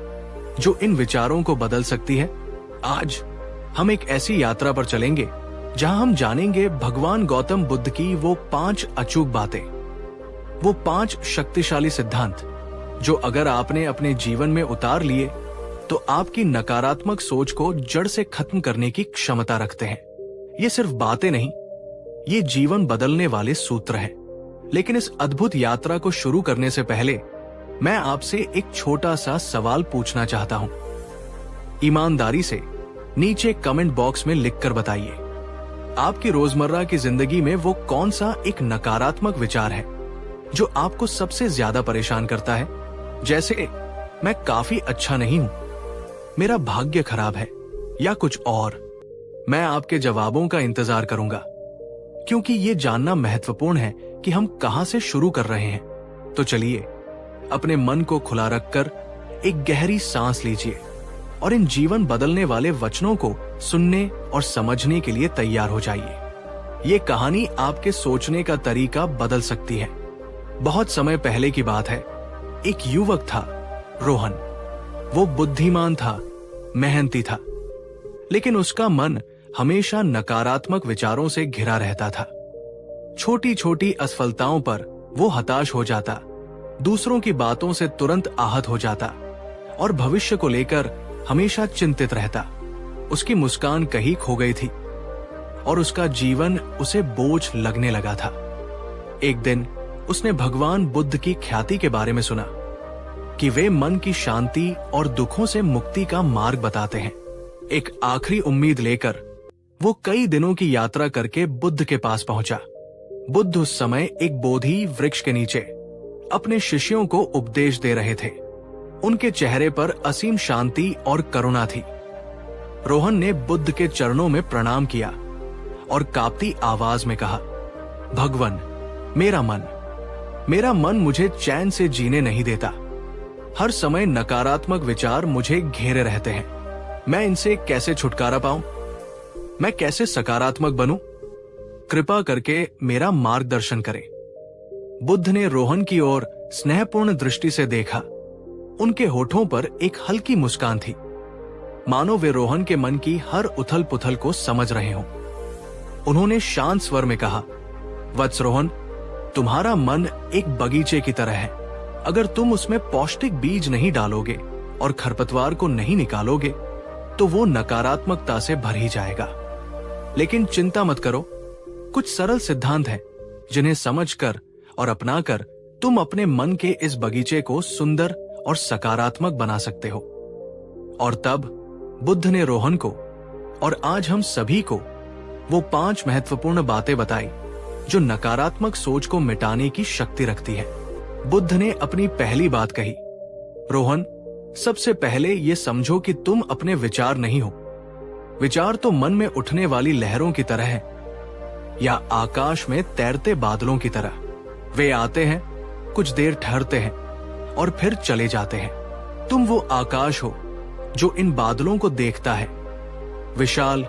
जो इन विचारों को बदल सकती है। आज हम एक ऐसी यात्रा पर चलेंगे जहां हम जानेंगे भगवान गौतम बुद्ध की वो 5 अचूक बातें, वो 5 शक्तिशाली सिद्धांत जो अगर आपने अपने जीवन में उतार लिए तो आपकी नकारात्मक सोच को जड़ से खत्म करने की क्षमता रखते हैं। ये सिर्फ बातें नहीं, ये जीवन बदलने वाले सूत्र हैं। लेकिन इस अद्भुत यात्रा को शुरू करने से पहले मैं आपसे एक छोटा सा सवाल पूछना चाहता हूं। ईमानदारी से नीचे कमेंट बॉक्स में लिखकर बताइए, आपकी रोजमर्रा की जिंदगी में वो कौन सा एक नकारात्मक विचार है जो आपको सबसे ज्यादा परेशान करता है? जैसे मैं काफी अच्छा नहीं हूं, मेरा भाग्य खराब है, या कुछ और। मैं आपके जवाबों का इंतजार करूंगा, क्योंकि ये जानना महत्वपूर्ण है कि हम कहां से शुरू कर रहे हैं। तो चलिए अपने मन को खुला रखकर एक गहरी सांस लीजिए और इन जीवन बदलने वाले वचनों को सुनने और समझने के लिए तैयार हो जाइए। ये कहानी आपके सोचने का तरीका बदल सकती है। बहुत समय पहले की बात है, एक युवक था, रोहन। वो बुद्धिमान था, मेहनती था, लेकिन उसका मन हमेशा नकारात्मक विचारों से घिरा रहता था। छोटी छोटी असफलताओं पर वो हताश हो जाता, दूसरों की बातों से तुरंत आहत हो जाता और भविष्य को लेकर हमेशा चिंतित रहता। उसकी मुस्कान कहीं खो गई थी और उसका जीवन उसे बोझ लगने लगा था। एक दिन उसने भगवान बुद्ध की ख्याति के बारे में सुना कि वे मन की शांति और दुखों से मुक्ति का मार्ग बताते हैं। एक आखिरी उम्मीद लेकर वो कई दिनों की यात्रा करके बुद्ध के पास पहुंचा। बुद्ध उस समय एक बोधि वृक्ष के नीचे अपने शिष्यों को उपदेश दे रहे थे। उनके चेहरे पर असीम शांति और करुणा थी। रोहन ने बुद्ध के चरणों में प्रणाम किया और कांपती आवाज में कहा, भगवान, मेरा मन मुझे चैन से जीने नहीं देता। हर समय नकारात्मक विचार मुझे घेरे रहते हैं। मैं इनसे कैसे छुटकारा पाऊं? मैं कैसे सकारात्मक बनूं? कृपा करके मेरा मार्गदर्शन करें। बुद्ध ने रोहन की ओर स्नेहपूर्ण दृष्टि से देखा। उनके होठों पर एक हल्की मुस्कान थी, मानो वे रोहन के मन की हर उथल पुथल को समझ रहे हों। उन्होंने शांत स्वर में कहा, वत्स रोहन, तुम्हारा मन एक बगीचे की तरह है। अगर तुम उसमें पौष्टिक बीज नहीं डालोगे और खरपतवार को नहीं निकालोगे तो वो नकारात्मकता से भर ही जाएगा। लेकिन चिंता मत करो, कुछ सरल सिद्धांत हैं जिन्हें समझकर और अपनाकर तुम अपने मन के इस बगीचे को सुंदर और सकारात्मक बना सकते हो। और तब बुद्ध ने रोहन को और आज हम सभी को वो 5 महत्वपूर्ण बातें बताई जो नकारात्मक सोच को मिटाने की शक्ति रखती है। बुद्ध ने अपनी पहली बात कही, रोहन, सबसे पहले ये समझो कि तुम अपने विचार नहीं हो। विचार तो मन में उठने वाली लहरों की तरह है, या आकाश में तैरते बादलों की तरह। वे आते हैं, कुछ देर ठहरते हैं और फिर चले जाते हैं। तुम वो आकाश हो जो इन बादलों को देखता है, विशाल,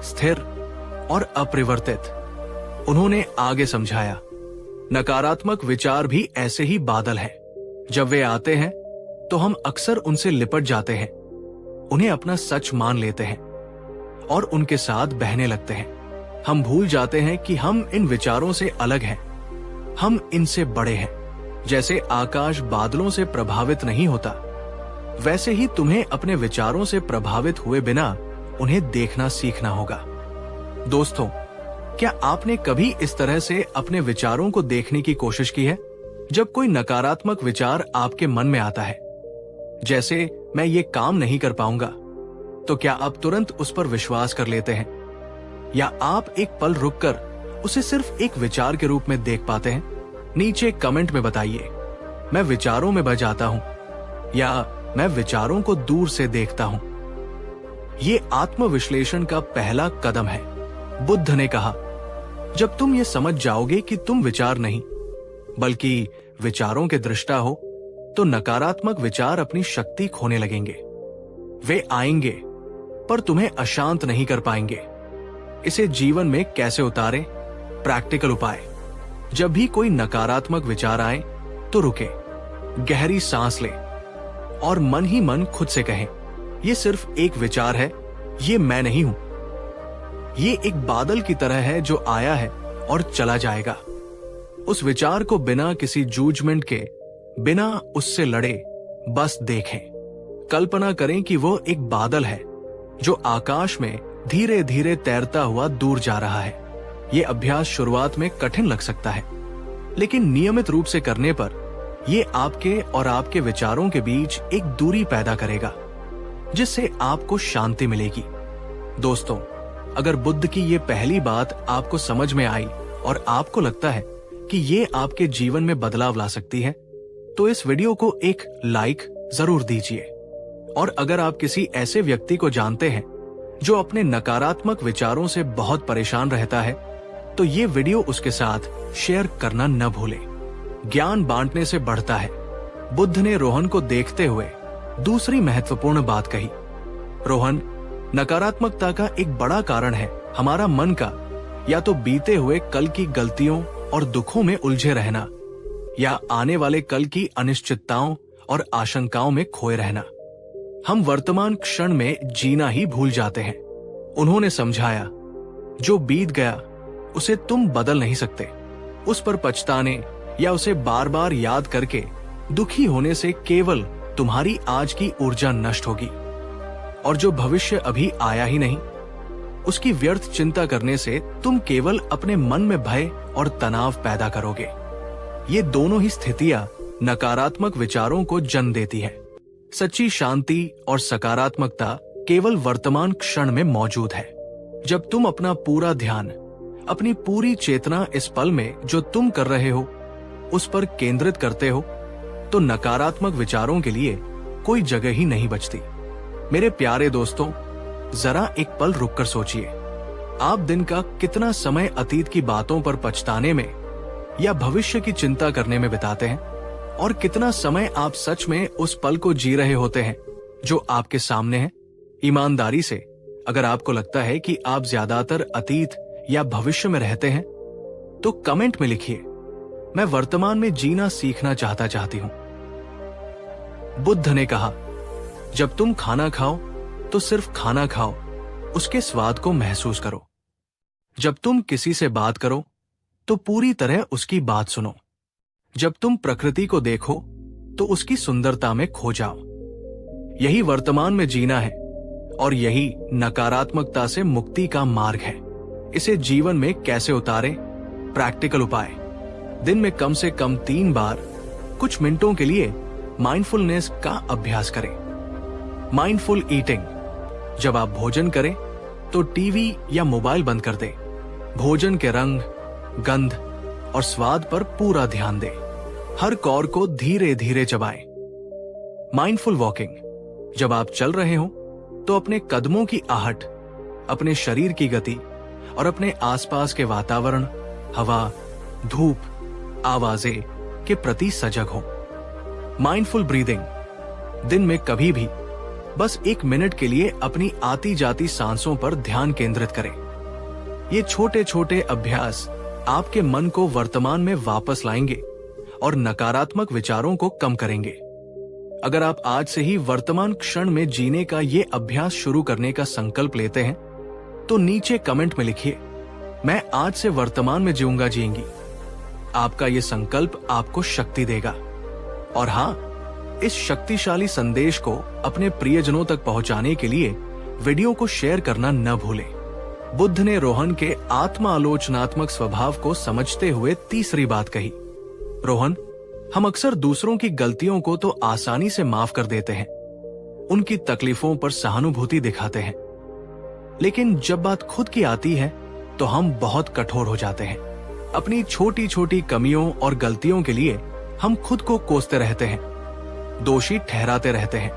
स्थिर और अपरिवर्तित। उन्होंने आगे समझाया, नकारात्मक विचार भी ऐसे ही बादल हैं। जब वे आते हैं तो हम अक्सर उनसे लिपट जाते हैं, उन्हें अपना सच मान लेते हैं और उनके साथ बहने लगते हैं। हम भूल जाते हैं कि हम इन विचारों से अलग हैं, हम इनसे बड़े हैं। जैसे आकाश बादलों से प्रभावित नहीं होता, वैसे ही तुम्हें अपने विचारों से प्रभावित हुए बिना उन्हें देखना सीखना होगा। दोस्तों, क्या आपने कभी इस तरह से अपने विचारों को देखने की कोशिश की है? जब कोई नकारात्मक विचार आपके मन में आता है, जैसे मैं ये काम नहीं कर पाऊंगा, तो क्या आप तुरंत उस पर विश्वास कर लेते हैं, या आप एक पल रुककर उसे सिर्फ एक विचार के रूप में देख पाते हैं? नीचे कमेंट में बताइए, मैं विचारों में बह जाता हूं या मैं विचारों को दूर से देखता हूं। ये आत्मविश्लेषण का पहला कदम है। बुद्ध ने कहा, जब तुम ये समझ जाओगे कि तुम विचार नहीं बल्कि विचारों के दृष्टा हो, तो नकारात्मक विचार अपनी शक्ति खोने लगेंगे। वे आएंगे पर तुम्हें अशांत नहीं कर पाएंगे। इसे जीवन में कैसे उतारें? प्रैक्टिकल उपाय। जब भी कोई नकारात्मक विचार आए तो रुके, गहरी सांस ले और मन ही मन खुद से कहें, ये सिर्फ एक विचार है, ये मैं नहीं हूं। ये एक बादल की तरह है जो आया है और चला जाएगा। उस विचार को बिना किसी जजमेंट के, बिना उससे लड़े, बस देखें। कल्पना करें कि वो एक बादल है जो आकाश में धीरे धीरे तैरता हुआ दूर जा रहा है। ये अभ्यास शुरुआत में कठिन लग सकता है, लेकिन नियमित रूप से करने पर ये आपके और आपके विचारों के बीच एक दूरी पैदा करेगा, जिससे आपको शांति मिलेगी। दोस्तों, अगर बुद्ध की ये पहली बात आपको समझ में आई और आपको लगता है कि ये आपके जीवन में बदलाव ला सकती है, तो इस वीडियो को एक लाइक जरूर दीजिए। और अगर आप किसी ऐसे व्यक्ति को जानते हैं जो अपने नकारात्मक विचारों से बहुत परेशान रहता है, तो ये वीडियो उसके साथ शेयर करना न भूलें। ज्ञान बांटने से बढ़ता है। बुद्ध ने रोहन को देखते हुए दूसरी महत्वपूर्ण बात कही। रोहन, नकारात्मकता का एक बड़ा कारण है हमारा मन का या तो बीते हुए कल की गलतियों और दुखों में उलझे रहना, या आने वाले कल की अनिश्चितताओं और आशंकाओं में खोए रहना। हम वर्तमान क्षण में जीना ही भूल जाते हैं। उन्होंने समझाया, जो बीत गया उसे तुम बदल नहीं सकते। उस पर पछताने या उसे बार बार याद करके दुखी होने से केवल तुम्हारी आज की ऊर्जा नष्ट होगी, और जो भविष्य अभी आया ही नहीं, उसकी व्यर्थ चिंता करने से तुम केवल अपने मन में भय और तनाव पैदा करोगे। ये दोनों ही स्थितियां नकारात्मक विचारों को जन्म देती है। सच्ची शांति और सकारात्मकता केवल वर्तमान क्षण में मौजूद है। जब तुम अपना पूरा ध्यान, अपनी पूरी चेतना इस पल में जो तुम कर रहे हो उस पर केंद्रित करते हो, तो नकारात्मक विचारों के लिए कोई जगह ही नहीं बचती। मेरे प्यारे दोस्तों, जरा एक पल रुककर सोचिए, आप दिन का कितना समय अतीत की बातों पर पछताने में या भविष्य की चिंता करने में बिताते हैं, और कितना समय आप सच में उस पल को जी रहे होते हैं जो आपके सामने है। ईमानदारी से, अगर आपको लगता है कि आप ज्यादातर अतीत या भविष्य में रहते हैं, तो कमेंट में लिखिए, मैं वर्तमान में जीना सीखना चाहती हूं। बुद्ध ने कहा, जब तुम खाना खाओ तो सिर्फ खाना खाओ, उसके स्वाद को महसूस करो। जब तुम किसी से बात करो तो पूरी तरह उसकी बात सुनो। जब तुम प्रकृति को देखो तो उसकी सुंदरता में खो जाओ। यही वर्तमान में जीना है, और यही नकारात्मकता से मुक्ति का मार्ग है। इसे जीवन में कैसे उतारें? प्रैक्टिकल उपाय। दिन में कम से कम 3 बार कुछ मिनटों के लिए माइंडफुलनेस का अभ्यास करें। Mindful eating. जब आप भोजन करें तो टीवी या मोबाइल बंद कर दें। भोजन के रंग, गंध और स्वाद पर पूरा ध्यान दें। हर कौर को धीरे धीरे चबाएं। Mindful walking. जब आप चल रहे हो तो अपने कदमों की आहट, अपने शरीर की गति और अपने आसपास के वातावरण, हवा, धूप, आवाजें के प्रति सजग हो। Mindful breathing. दिन में कभी भी बस 1 मिनट के लिए अपनी आती जाती सांसों पर ध्यान केंद्रित करें। ये छोटे छोटे अभ्यास आपके मन को वर्तमान में वापस लाएंगे और नकारात्मक विचारों को कम करेंगे। अगर आप आज से ही वर्तमान क्षण में जीने का ये अभ्यास शुरू करने का संकल्प लेते हैं, तो नीचे कमेंट में लिखिए, मैं आज से वर्तमान में जीऊंगा, जीएंगी। आपका ये संकल्प आपको शक्ति देगा। और हाँ, इस शक्तिशाली संदेश को अपने प्रियजनों तक पहुंचाने के लिए वीडियो को शेयर करना न भूलें। बुद्ध ने रोहन के आत्म आलोचनात्मक स्वभाव को समझते हुए तीसरी बात कही, रोहन, हम अक्सर दूसरों की गलतियों को तो आसानी से माफ कर देते हैं, उनकी तकलीफों पर सहानुभूति दिखाते हैं, लेकिन जब बात खुद की आती है तो हम बहुत कठोर हो जाते हैं। अपनी छोटी छोटी कमियों और गलतियों के लिए हम खुद को कोसते रहते हैं, दोषी ठहराते रहते हैं।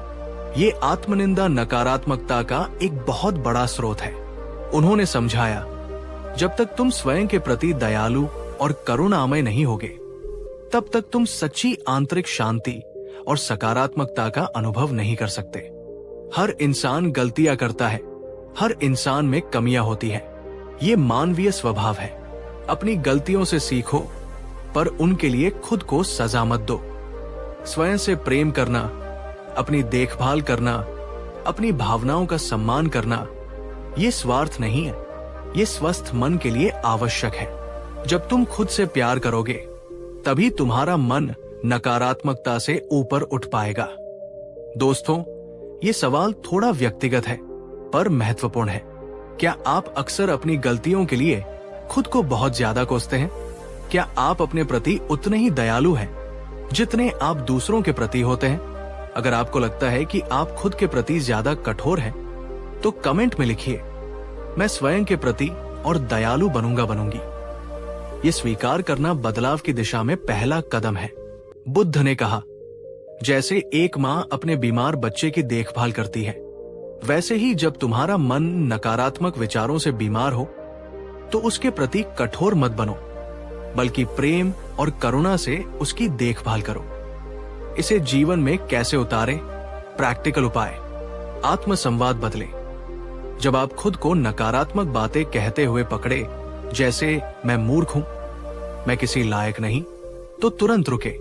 ये आत्मनिंदा नकारात्मकता का एक बहुत बड़ा स्रोत है। उन्होंने समझाया, जब तक तुम स्वयं के प्रति दयालु और करुणामय नहीं होगे, तब तक तुम सच्ची आंतरिक शांति और सकारात्मकता का अनुभव नहीं कर सकते। हर इंसान गलतियां करता है, हर इंसान में कमियां होती हैं। ये मानवीय स्वभाव है। अपनी गलतियों से सीखो पर उनके लिए खुद को सजा मत दो। स्वयं से प्रेम करना, अपनी देखभाल करना, अपनी भावनाओं का सम्मान करना, ये स्वार्थ नहीं है, ये स्वस्थ मन के लिए आवश्यक है। जब तुम खुद से प्यार करोगे तभी तुम्हारा मन नकारात्मकता से ऊपर उठ पाएगा। दोस्तों, ये सवाल थोड़ा व्यक्तिगत है पर महत्वपूर्ण है। क्या आप अक्सर अपनी गलतियों के लिए खुद को बहुत ज्यादा कोसते हैं? क्या आप अपने प्रति उतने ही दयालु हैं जितने आप दूसरों के प्रति होते हैं? अगर आपको लगता है कि आप खुद के प्रति ज्यादा कठोर हैं, तो कमेंट में लिखिए, मैं स्वयं के प्रति और दयालु बनूंगी। ये स्वीकार करना बदलाव की दिशा में पहला कदम है। बुद्ध ने कहा, जैसे एक माँ अपने बीमार बच्चे की देखभाल करती है, वैसे ही जब तुम्हारा मन नकारात्मक विचारों से बीमार हो तो उसके प्रति कठोर मत बनो, बल्कि प्रेम और करुणा से उसकी देखभाल करो। इसे जीवन में कैसे उतारें? प्रैक्टिकल उपाय। आत्मसंवाद बदले। जब आप खुद को नकारात्मक बातें कहते हुए पकड़े, जैसे मैं मूर्ख हूं, मैं किसी लायक नहीं, तो तुरंत रुके।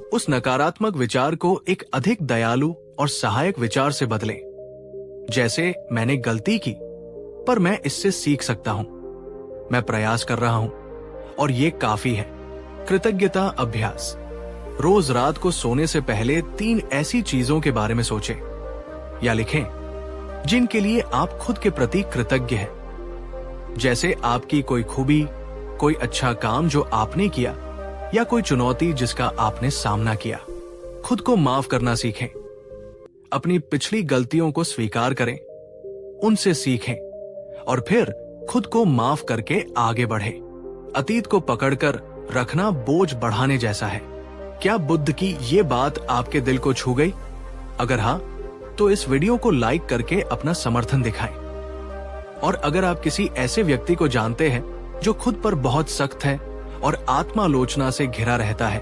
उस नकारात्मक विचार को एक अधिक दयालु और सहायक विचार से बदलें, जैसे मैंने गलती की पर मैं इससे सीख सकता हूं, मैं प्रयास कर रहा हूं और ये काफी है। कृतज्ञता अभ्यास। रोज रात को सोने से पहले 3 ऐसी चीजों के बारे में सोचें या लिखें जिनके लिए आप खुद के प्रति कृतज्ञ हैं, जैसे आपकी कोई खूबी, कोई अच्छा काम जो आपने किया, या कोई चुनौती जिसका आपने सामना किया। खुद को माफ करना सीखें। अपनी पिछली गलतियों को स्वीकार करें, उनसे सीखें और फिर खुद को माफ करके आगे बढ़ें। अतीत को पकड़कर रखना बोझ बढ़ाने जैसा है। क्या बुद्ध की ये बात आपके दिल को छू गई? अगर हाँ, तो इस वीडियो को लाइक करके अपना समर्थन दिखाएं। और अगर आप किसी ऐसे व्यक्ति को जानते हैं जो खुद पर बहुत सख्त है और आत्मालोचना से घिरा रहता है,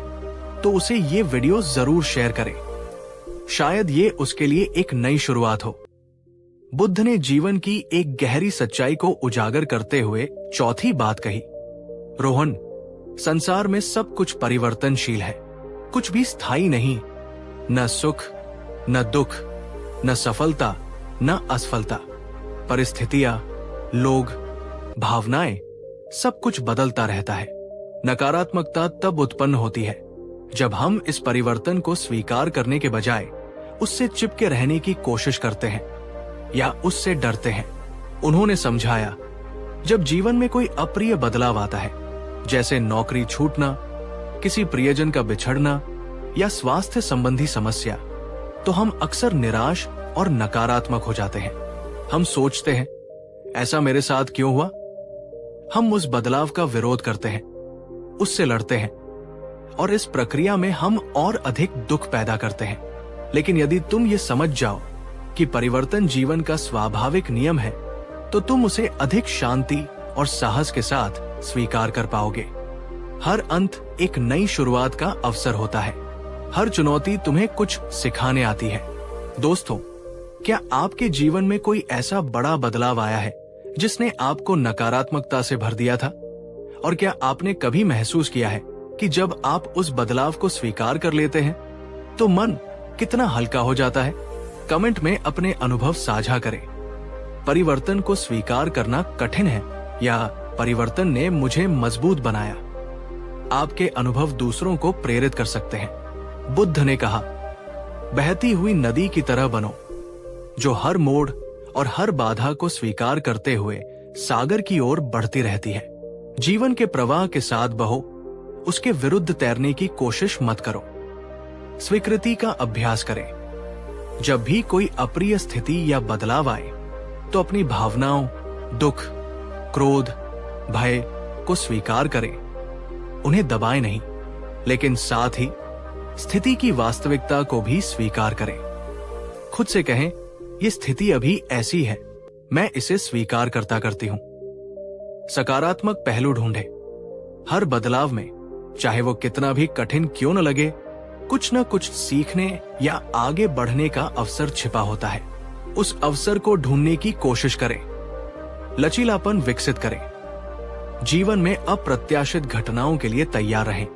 तो उसे ये वीडियो जरूर शेयर करें। शायद ये उसके लिए एक नई शुरुआत हो। बुद्ध ने जीवन की एक गहरी सच्चाई को उजागर करते हुए चौथी बात कही, रोहन, संसार में सब कुछ परिवर्तनशील है, कुछ भी स्थायी नहीं। न सुख, न दुख, न सफलता, न असफलता। परिस्थितियां, लोग, भावनाएं, सब कुछ बदलता रहता है। नकारात्मकता तब उत्पन्न होती है जब हम इस परिवर्तन को स्वीकार करने के बजाय उससे चिपके रहने की कोशिश करते हैं या उससे डरते हैं। उन्होंने समझाया, जब जीवन में कोई अप्रिय बदलाव आता है, जैसे नौकरी छूटना, किसी प्रियजन का बिछड़ना या स्वास्थ्य संबंधी समस्या, तो हम अक्सर निराश और नकारात्मक हो जाते हैं। हम सोचते हैं, ऐसा मेरे साथ क्यों हुआ? हम उस बदलाव का विरोध करते हैं, उससे लड़ते हैं और इस प्रक्रिया में हम और अधिक दुख पैदा करते हैं। लेकिन यदि तुम ये समझ जाओ कि परिवर्तन जीवन का स्वाभाविक नियम है, तो तुम उसे अधिक शांति और साहस के साथ स्वीकार कर पाओगे। हर अंत एक नई शुरुआत का अवसर होता है। हर चुनौती तुम्हें कुछ सिखाने आती है। दोस्तों, क्या आपके जीवन में कोई ऐसा बड़ा बदलाव आया है जिसने आपको नकारात्मकता से भर दिया था? और क्या आपने कभी महसूस किया है कि जब आप उस बदलाव को स्वीकार कर लेते हैं तो मन कितना हल्का हो जाता है? कमेंट में अपने अनुभव साझा करें। परिवर्तन को स्वीकार करना कठिन है या परिवर्तन ने मुझे मजबूत बनाया? आपके अनुभव दूसरों को प्रेरित कर सकते हैं। बुद्ध ने कहा, बहती हुई नदी की तरह बनो, जो हर मोड़ और हर बाधा को स्वीकार करते हुए सागर की ओर बढ़ती रहती है। जीवन के प्रवाह के साथ बहो, उसके विरुद्ध तैरने की कोशिश मत करो। स्वीकृति का अभ्यास करें। जब भी कोई अप्रिय स्थिति या बदलाव आए, तो अपनी भावनाओं, दुख, क्रोध, भय को स्वीकार करें। उन्हें दबाएं नहीं, लेकिन साथ ही स्थिति की वास्तविकता को भी स्वीकार करें। खुद से कहें, ये स्थिति अभी ऐसी है, मैं इसे स्वीकार करती हूं। सकारात्मक पहलू ढूंढें। हर बदलाव में, चाहे वो कितना भी कठिन क्यों न लगे, कुछ न कुछ सीखने या आगे बढ़ने का अवसर छिपा होता है। उस अवसर को ढूंढने की कोशिश करें। लचीलापन विकसित करें। जीवन में अप्रत्याशित घटनाओं के लिए तैयार रहें।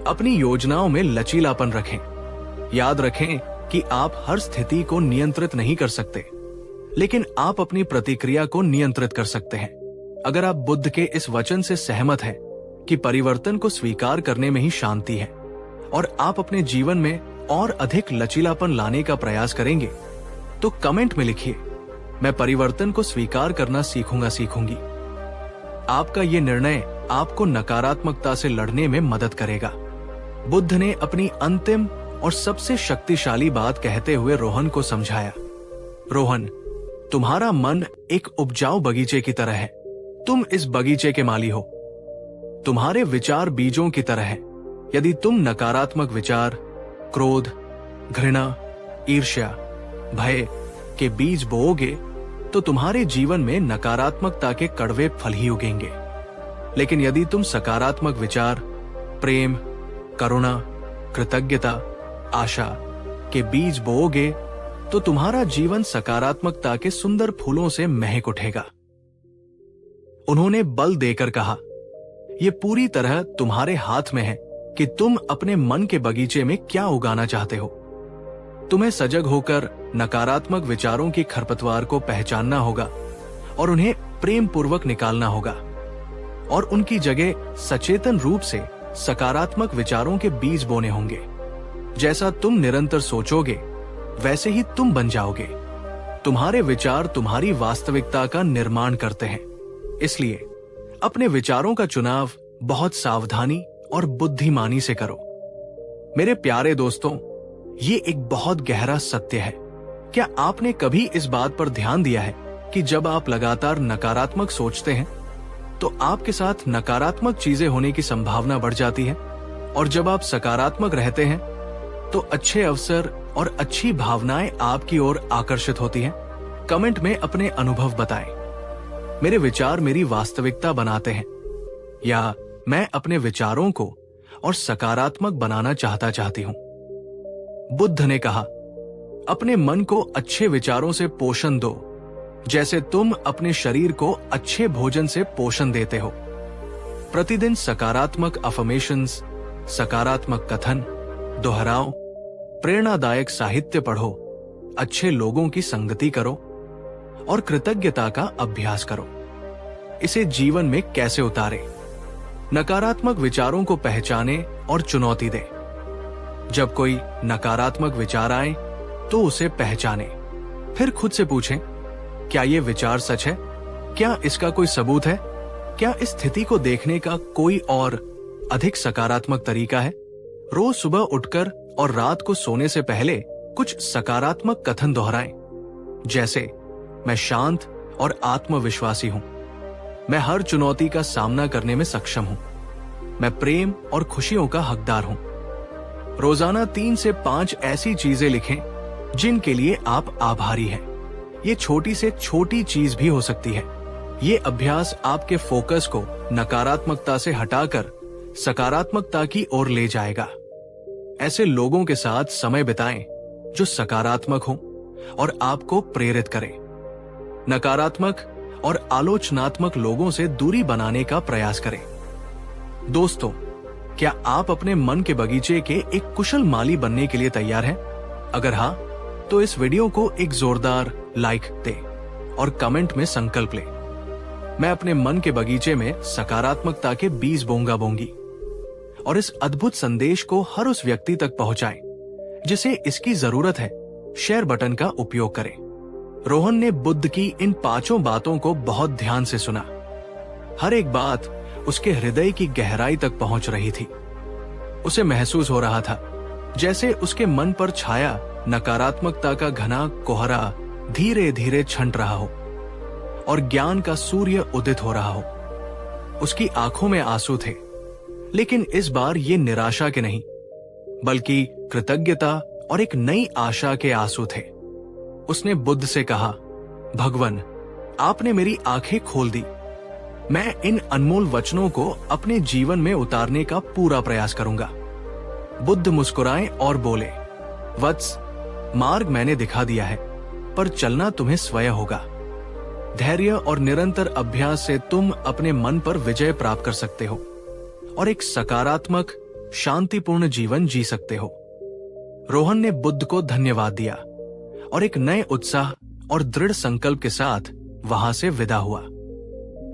अपनी योजनाओं में लचीलापन रखें। याद रखें कि आप हर स्थिति को नियंत्रित नहीं कर सकते, लेकिन आप अपनी प्रतिक्रिया को नियंत्रित कर सकते हैं। अगर आप बुद्ध के इस वचन से सहमत हैं कि परिवर्तन को स्वीकार करने में ही शांति है और आप अपने जीवन में और अधिक लचीलापन लाने का प्रयास करेंगे, तो कमेंट में लिखिए, मैं परिवर्तन को स्वीकार करना सीखूंगी। आपका ये निर्णय आपको नकारात्मकता से लड़ने में मदद करेगा। बुद्ध ने अपनी अंतिम और सबसे शक्तिशाली बात कहते हुए रोहन को समझाया, रोहन, तुम्हारा मन एक उपजाऊ बगीचे की तरह है। तुम इस बगीचे के माली हो। तुम्हारे विचार बीजों की तरह है। यदि तुम नकारात्मक विचार, क्रोध, घृणा, ईर्ष्या, भय के बीज बोओगे, तो तुम्हारे जीवन में नकारात्मकता के कड़वे फल ही उगेंगे। लेकिन यदि तुम सकारात्मक विचार, प्रेम, करुणा, कृतज्ञता, आशा के बीज बोओगे, तो तुम्हारा जीवन सकारात्मकता के सुंदर फूलों से महक उठेगा। उन्होंने बल देकर कहा, यह पूरी तरह तुम्हारे हाथ में है कि तुम अपने मन के बगीचे में क्या उगाना चाहते हो। तुम्हें सजग होकर नकारात्मक विचारों की खरपतवार को पहचानना होगा और उन्हें प्रेम पूर्वक निकालना होगा, और उनकी जगह सचेतन रूप से सकारात्मक विचारों के बीज बोने होंगे। जैसा तुम निरंतर सोचोगे, वैसे ही तुम बन जाओगे। तुम्हारे विचार तुम्हारी वास्तविकता का निर्माण करते हैं। इसलिए अपने विचारों का चुनाव बहुत सावधानी और बुद्धिमानी से करो। मेरे प्यारे दोस्तों, ये एक बहुत गहरा सत्य है। क्या आपने कभी इस बात पर ध्यान दिया है कि जब आप लगातार नकारात्मक सोचते हैं, तो आपके साथ नकारात्मक चीजें होने की संभावना बढ़ जाती है, और जब आप सकारात्मक रहते हैं, तो अच्छे अवसर और अच्छी भावनाएं आपकी ओर आकर्षित होती हैं? कमेंट में अपने अनुभव बताएं। मेरे विचार मेरी वास्तविकता बनाते हैं, या मैं अपने विचारों को और सकारात्मक बनाना चाहती हूं। बुद्ध ने कहा, अपने मन को अच्छे विचारों से पोषण दो, जैसे तुम अपने शरीर को अच्छे भोजन से पोषण देते हो। प्रतिदिन सकारात्मक अफर्मेशंस, सकारात्मक कथन दोहराओ, प्रेरणादायक साहित्य पढ़ो, अच्छे लोगों की संगति करो और कृतज्ञता का अभ्यास करो। इसे जीवन में कैसे उतारे? नकारात्मक विचारों को पहचाने और चुनौती दे। जब कोई नकारात्मक विचार आए, तो उसे पहचाने। फिर खुद से पूछें, क्या यह विचार सच है? क्या इसका कोई सबूत है? क्या इस स्थिति को देखने का कोई और अधिक सकारात्मक तरीका है? रोज सुबह उठकर और रात को सोने से पहले कुछ सकारात्मक कथन दोहराएं, जैसे मैं शांत और आत्मविश्वासी हूं, मैं हर चुनौती का सामना करने में सक्षम हूं, मैं प्रेम और खुशियों का हकदार हूं। रोजाना 3 से 5 ऐसी चीजें लिखें जिनके लिए आप आभारी हैं। ये छोटी से छोटी चीज भी हो सकती है। ये अभ्यास आपके फोकस को नकारात्मकता से हटाकर सकारात्मकता की ओर ले जाएगा। ऐसे लोगों के साथ समय बिताएं जो सकारात्मक हों और आपको प्रेरित करें। नकारात्मक और आलोचनात्मक लोगों से दूरी बनाने का प्रयास करें। दोस्तों, क्या आप अपने मन के बगीचे के एक कुशल माली बनने के लिए तैयार हैं? अगर हाँ, तो इस वीडियो को एक जोरदार लाइक दें और कमेंट में संकल्प लें, मैं अपने मन के बगीचे में सकारात्मकता के बीज बोंगी, और इस अद्भुत संदेश को हर उस व्यक्ति तक पहुंचाएं जिसे इसकी जरूरत है। शेयर बटन का उपयोग करें। रोहन ने बुद्ध की इन 5 बातों को बहुत ध्यान से सुना। हर एक बात उसके हृदय की गहराई तक पहुंच रही थी। उसे महसूस हो रहा था जैसे उसके मन पर छाया नकारात्मकता का घना कोहरा धीरे धीरे छंट रहा हो और ज्ञान का सूर्य उदित हो रहा हो। उसकी आंखों में आंसू थे, लेकिन इस बार ये निराशा के नहीं, बल्कि कृतज्ञता और एक नई आशा के आंसू थे। उसने बुद्ध से कहा, भगवान, आपने मेरी आंखें खोल दी। मैं इन अनमोल वचनों को अपने जीवन में उतारने का पूरा प्रयास करूंगा। बुद्ध मुस्कुराए और बोले, वत्स, मार्ग मैंने दिखा दिया है, पर चलना तुम्हें स्वयं होगा। धैर्य और निरंतर अभ्यास से तुम अपने मन पर विजय प्राप्त कर सकते हो और एक सकारात्मक, शांतिपूर्ण जीवन जी सकते हो। रोहन ने बुद्ध को धन्यवाद दिया और एक नए उत्साह और दृढ़ संकल्प के साथ वहां से विदा हुआ।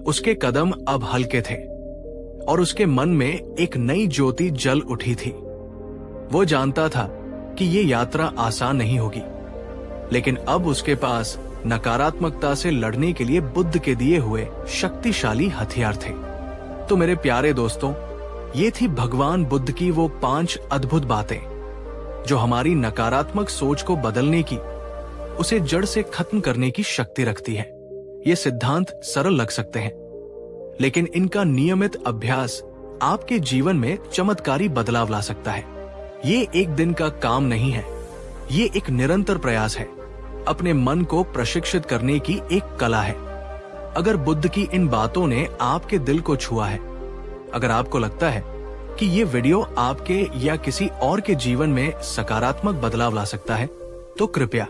उसके कदम अब हल्के थे और उसके मन में एक नई ज्योति जल उठी थी। वो जानता था कि ये यात्रा आसान नहीं होगी, लेकिन अब उसके पास नकारात्मकता से लड़ने के लिए बुद्ध के दिए हुए शक्तिशाली हथियार थे। तो मेरे प्यारे दोस्तों, ये थी भगवान बुद्ध की वो 5 अद्भुत बातें जो हमारी नकारात्मक सोच को बदलने की, उसे जड़ से खत्म करने की शक्ति रखती है। ये सिद्धांत सरल लग सकते हैं, लेकिन इनका नियमित अभ्यास आपके जीवन में चमत्कारी बदलाव ला सकता है। ये एक दिन का काम नहीं है, ये एक निरंतर प्रयास है। अपने मन को प्रशिक्षित करने की एक कला है। अगर बुद्ध की इन बातों ने आपके दिल को छुआ है, अगर आपको लगता है कि ये वीडियो आपके या किसी और के जीवन में सकारात्मक बदलाव ला सकता है, तो कृपया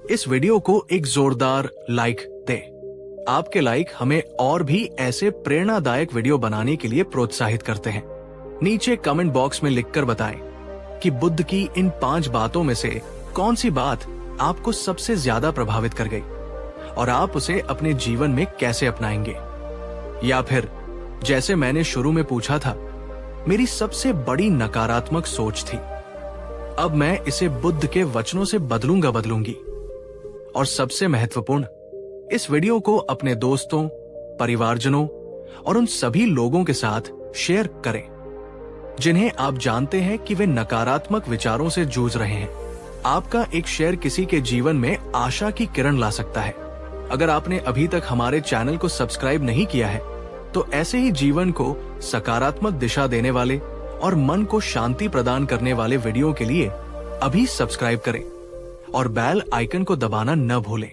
इस वीडियो को एक जोरदार लाइक दें। आपके लाइक हमें और भी ऐसे प्रेरणादायक वीडियो बनाने के लिए प्रोत्साहित करते हैं। नीचे कमेंट बॉक्स में लिखकर बताएं कि बुद्ध की इन 5 बातों में से कौन सी बात आपको सबसे ज्यादा प्रभावित कर गई और आप उसे अपने जीवन में कैसे अपनाएंगे। या फिर जैसे मैंने शुरू में पूछा था, मेरी सबसे बड़ी नकारात्मक सोच थी, अब मैं इसे बुद्ध के वचनों से बदलूंगी। और सबसे महत्वपूर्ण, इस वीडियो को अपने दोस्तों, परिवारजनों और उन सभी लोगों के साथ शेयर करें जिन्हें आप जानते हैं कि वे नकारात्मक विचारों से जूझ रहे हैं। आपका एक शेयर किसी के जीवन में आशा की किरण ला सकता है। अगर आपने अभी तक हमारे चैनल को सब्सक्राइब नहीं किया है, तो ऐसे ही जीवन को सकारात्मक दिशा देने वाले और मन को शांति प्रदान करने वाले वीडियो के लिए अभी सब्सक्राइब करें और बेल आइकन को दबाना न भूलें,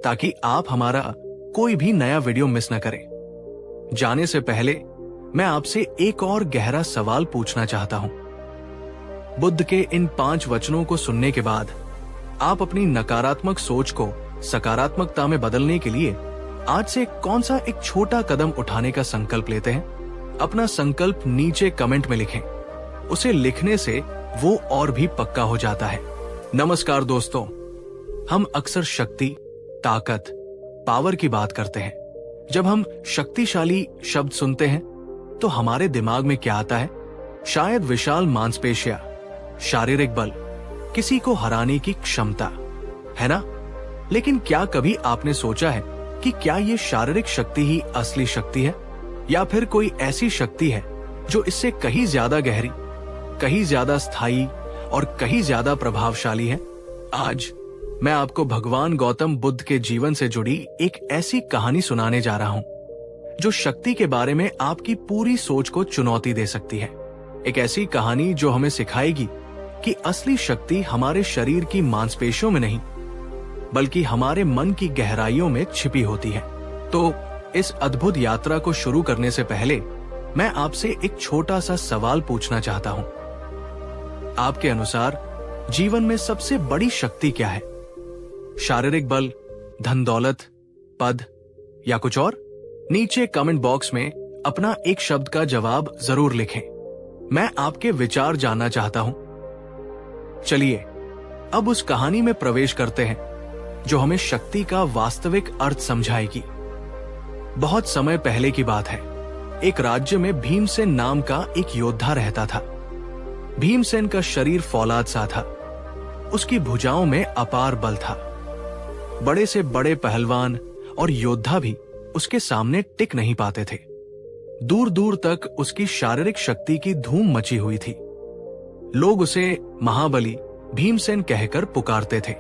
ताकि आप हमारा कोई भी नया वीडियो मिस न करें। जाने से पहले मैं आपसे एक और गहरा सवाल पूछना चाहता हूं। बुद्ध के इन 5 वचनों को सुनने के बाद आप अपनी नकारात्मक सोच को सकारात्मकता में बदलने के लिए आज से कौन सा एक छोटा कदम उठाने का संकल्प लेते हैं? अपना संकल्प नीचे कमेंट में लिखें। उसे लिखने से वो और भी पक्का हो जाता है। नमस्कार दोस्तों, हम अक्सर शक्ति, ताकत, पावर की बात करते हैं। जब हम शक्तिशाली शब्द सुनते हैं तो हमारे दिमाग में क्या आता है? शायद विशाल मांसपेशियां, शारीरिक बल, किसी को हराने की क्षमता, है ना? लेकिन क्या कभी आपने सोचा है कि क्या ये शारीरिक शक्ति ही असली शक्ति है, या फिर कोई ऐसी शक्ति है जो इससे कहीं ज्यादा गहरी, कहीं ज्यादा स्थायी और कहीं ज्यादा प्रभावशाली है? आज मैं आपको भगवान गौतम बुद्ध के जीवन से जुड़ी एक ऐसी कहानी सुनाने जा रहा हूं जो शक्ति के बारे में आपकी पूरी सोच को चुनौती दे सकती है। एक ऐसी कहानी जो हमें सिखाएगी कि असली शक्ति हमारे शरीर की मांसपेशियों में नहीं, बल्कि हमारे मन की गहराइयों में छिपी होती है। तो इस अद्भुत यात्रा को शुरू करने से पहले मैं आपसे एक छोटा सा सवाल पूछना चाहता हूं। आपके अनुसार जीवन में सबसे बड़ी शक्ति क्या है? शारीरिक बल, धन दौलत, पद या कुछ और? नीचे कमेंट बॉक्स में अपना एक शब्द का जवाब जरूर लिखें। मैं आपके विचार जानना चाहता हूं। चलिए अब उस कहानी में प्रवेश करते हैं जो हमें शक्ति का वास्तविक अर्थ समझाएगी। बहुत समय पहले की बात है। एक राज्य में भीमसेन नाम का एक योद्धा रहता था। भीमसेन का शरीर फौलाद सा था। उसकी भुजाओं में अपार बल था। बड़े से बड़े पहलवान और योद्धा भी उसके सामने टिक नहीं पाते थे। दूर दूर तक उसकी शारीरिक शक्ति की धूम मची हुई थी। लोग उसे महाबली भीमसेन कहकर पुकारते थे।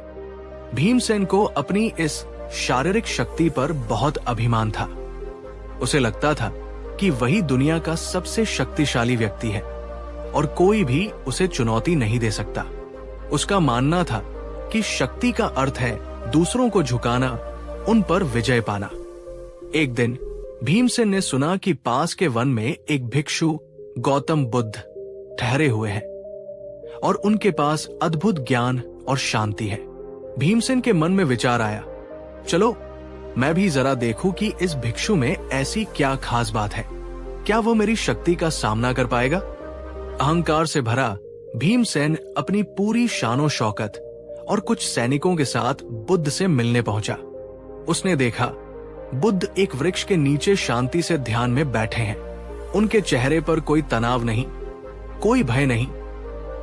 भीमसेन को अपनी इस शारीरिक शक्ति पर बहुत अभिमान था। उसे लगता था कि वही दुनिया का सबसे शक्तिशाली व्यक्ति है और कोई भी उसे चुनौती नहीं दे सकता। उसका मानना था कि शक्ति का अर्थ है दूसरों को झुकाना, उन पर विजय पाना। एक दिन भीमसेन ने सुना कि पास के वन में एक भिक्षु गौतम बुद्ध ठहरे हुए हैं और उनके पास अद्भुत ज्ञान और शांति है। भीमसेन के मन में विचार आया, चलो मैं भी जरा देखूं कि इस भिक्षु में ऐसी क्या खास बात है। क्या वो मेरी शक्ति का सामना कर पाएगा? अहंकार से भरा भीमसेन अपनी पूरी शानो शौकत और कुछ सैनिकों के साथ बुद्ध से मिलने पहुंचा। उसने देखा बुद्ध एक वृक्ष के नीचे शांति से ध्यान में बैठे हैं। उनके चेहरे पर कोई तनाव नहीं, कोई भय नहीं,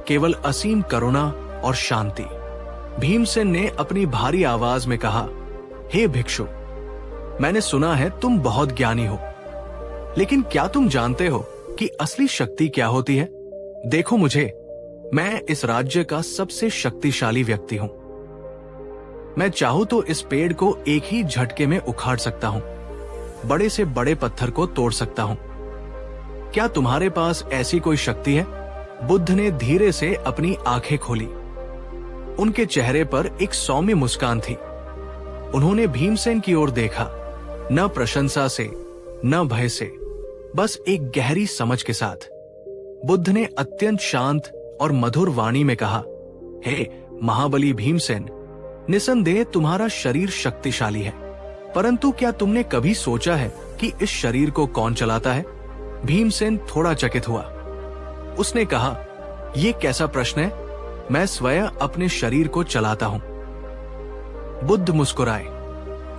केवल असीम करुणा और शांति। भीमसेन ने अपनी भारी आवाज में कहा, हे भिक्षु, मैंने सुना है तुम बहुत ज्ञानी हो, लेकिन क्या तुम जानते हो कि असली शक्ति क्या होती है? देखो मुझे, मैं इस राज्य का सबसे शक्तिशाली व्यक्ति हूं। मैं चाहूं तो इस पेड़ को एक ही झटके में उखाड़ सकता हूं, बड़े से बड़े पत्थर को तोड़ सकता हूं। क्या तुम्हारे पास ऐसी कोई शक्ति है? बुद्ध ने धीरे से अपनी आंखें खोली। उनके चेहरे पर एक सौम्य मुस्कान थी। उन्होंने भीमसेन की ओर देखा, न प्रशंसा से न भय से, बस एक गहरी समझ के साथ। बुद्ध ने अत्यंत शांत और मधुर वाणी में कहा, हे महाबली भीमसेन, निसंदेह तुम्हारा शरीर शक्तिशाली है, परंतु क्या तुमने कभी सोचा है कि इस शरीर को कौन चलाता है? भीमसेन थोड़ा चकित हुआ। उसने कहा, यह कैसा प्रश्न है? मैं स्वयं अपने शरीर को चलाता हूं। बुद्ध मुस्कुराए,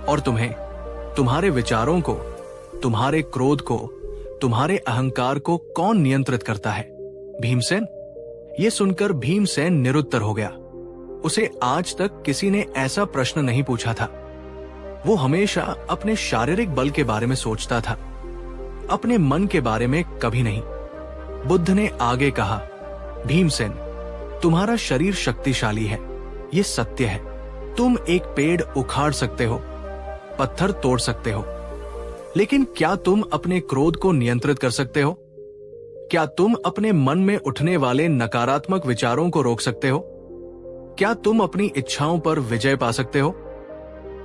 और तुम्हें, तुम्हारे विचारों को, तुम्हारे क्रोध को, तुम्हारे अहंकार को कौन नियंत्रित करता है? भीमसेन? यह सुनकर भीमसेन निरुत्तर हो गया। उसे आज तक किसी ने ऐसा प्रश्न नहीं पूछा था। वो हमेशा अपने शारीरिक बल के बारे में सोचता था, अपने मन के बारे में कभी नहीं। बुद्ध ने आगे कहा, भीमसेन, तुम्हारा शरीर शक्तिशाली है, ये सत्य है। तुम एक पेड़ उखाड़ सकते हो, पत्थर तोड़ सकते हो, लेकिन क्या तुम अपने क्रोध को नियंत्रित कर सकते हो? क्या तुम अपने मन में उठने वाले नकारात्मक विचारों को रोक सकते हो? क्या तुम अपनी इच्छाओं पर विजय पा सकते हो?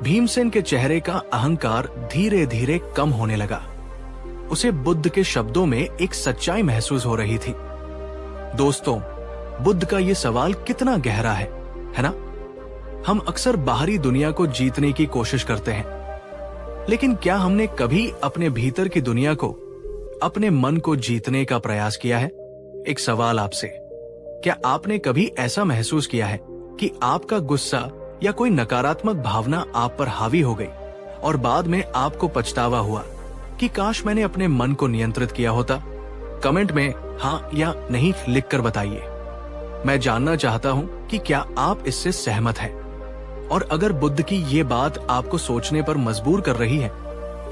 भीमसेन के चेहरे का अहंकार धीरे धीरे कम होने लगा। उसे बुद्ध के शब्दों में एक सच्चाई महसूस हो रही थी। दोस्तों, बुद्ध का यह सवाल कितना गहरा है ना? हम अक्सर बाहरी दुनिया को जीतने की कोशिश करते हैं, लेकिन क्या हमने कभी अपने भीतर की दुनिया को, अपने मन को जीतने का प्रयास किया है? एक सवाल आपसे, क्या आपने कभी ऐसा महसूस किया है कि आपका गुस्सा या कोई नकारात्मक भावना आप पर हावी हो गई और बाद में आपको पछतावा हुआ कि काश मैंने अपने मन को नियंत्रित किया होता? कमेंट में हाँ या नहीं लिखकर बताइए। मैं जानना चाहता हूं कि क्या आप इससे सहमत हैं? और अगर बुद्ध की ये बात आपको सोचने पर मजबूर कर रही है,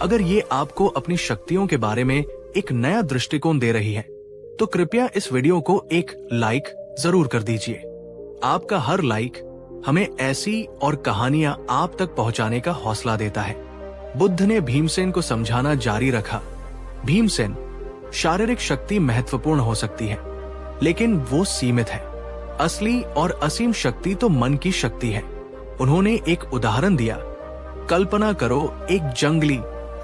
अगर ये आपको अपनी शक्तियों के बारे में एक नया दृष्टिकोण दे रही है, तो कृपया इस वीडियो को एक लाइक जरूर कर दीजिए। आपका हर लाइक हमें ऐसी और कहानियां आप तक पहुंचाने का हौसला देता है। बुद्ध ने भीमसेन को समझाना जारी रखा, भीमसेन, शारीरिक शक्ति महत्वपूर्ण हो सकती है, लेकिन वो सीमित है। असली और असीम शक्ति तो मन की शक्ति है। उन्होंने एक उदाहरण दिया, कल्पना करो एक जंगली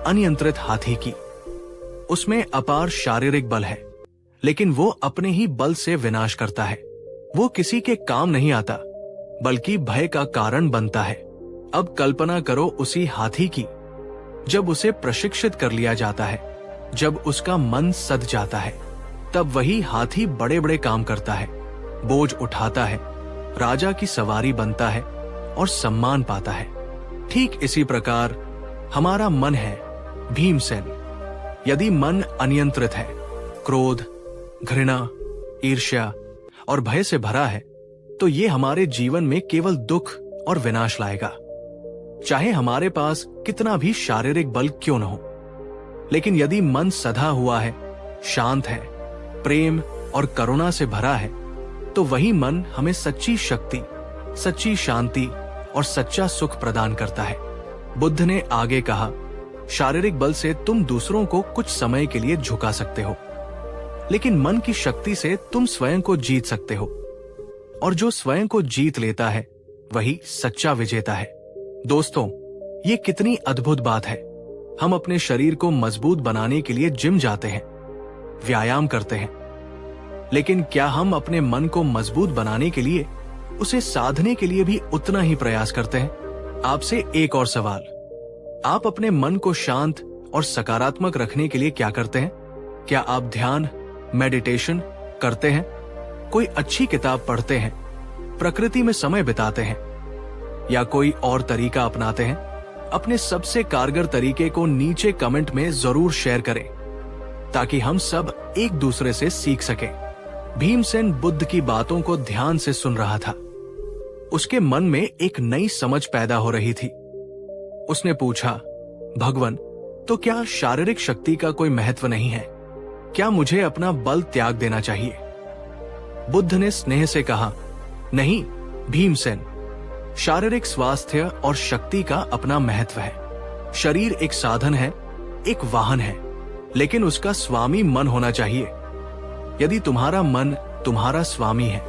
अनियंत्रित हाथी की। उसमें अपार शारीरिक बल है, लेकिन वो अपने ही बल से विनाश करता है। वो किसी के काम नहीं आता, बल्कि भय का कारण बनता है। अब कल्पना करो उसी हाथी की, जब उसे प्रशिक्षित कर लिया जाता है, जब उसका मन सध जाता है, तब वही हाथी बड़े बड़े काम करता है, बोझ उठाता है, राजा की सवारी बनता है और सम्मान पाता है। ठीक इसी प्रकार हमारा मन है भीमसेन। यदि मन अनियंत्रित है, क्रोध, घृणा, ईर्ष्या और भय से भरा है, तो ये हमारे जीवन में केवल दुख और विनाश लाएगा। चाहे हमारे पास कितना भी शारीरिक बल क्यों न हो, लेकिन यदि मन सधा हुआ है, शांत है, प्रेम और करुणा से भरा है, तो वही मन हमें सच्ची शक्ति, सच्ची शांति और सच्चा सुख प्रदान करता है। बुद्ध ने आगे कहा, शारीरिक बल से तुम दूसरों को कुछ समय के लिए झुका सकते हो, लेकिन मन की शक्ति से तुम स्वयं को जीत सकते हो, और जो स्वयं को जीत लेता है वही सच्चा विजेता है। दोस्तों, ये कितनी अद्भुत बात है। हम अपने शरीर को मजबूत बनाने के लिए जिम जाते हैं, व्यायाम करते हैं, लेकिन क्या हम अपने मन को मजबूत बनाने के लिए, उसे साधने के लिए भी उतना ही प्रयास करते हैं? आपसे एक और सवाल, आप अपने मन को शांत और सकारात्मक रखने के लिए क्या करते हैं? क्या आप ध्यान, मेडिटेशन, करते हैं, कोई अच्छी किताब पढ़ते हैं, प्रकृति में समय बिताते हैं या कोई और तरीका अपनाते हैं, अपने सबसे कारगर तरीके को नीचे कमेंट में जरूर शेयर करें ताकि हम सब एक दूसरे से सीख सकें। भीमसेन बुद्ध की बातों को ध्यान से सुन रहा था। उसके मन में एक नई समझ पैदा हो रही थी। उसने पूछा, भगवान, तो क्या शारीरिक शक्ति का कोई महत्व नहीं है? क्या मुझे अपना बल त्याग देना चाहिए? बुद्ध ने स्नेह से कहा, नहीं भीमसेन, शारीरिक स्वास्थ्य और शक्ति का अपना महत्व है। शरीर एक साधन है, एक वाहन है, लेकिन उसका स्वामी मन होना चाहिए। यदि तुम्हारा मन तुम्हारा स्वामी है,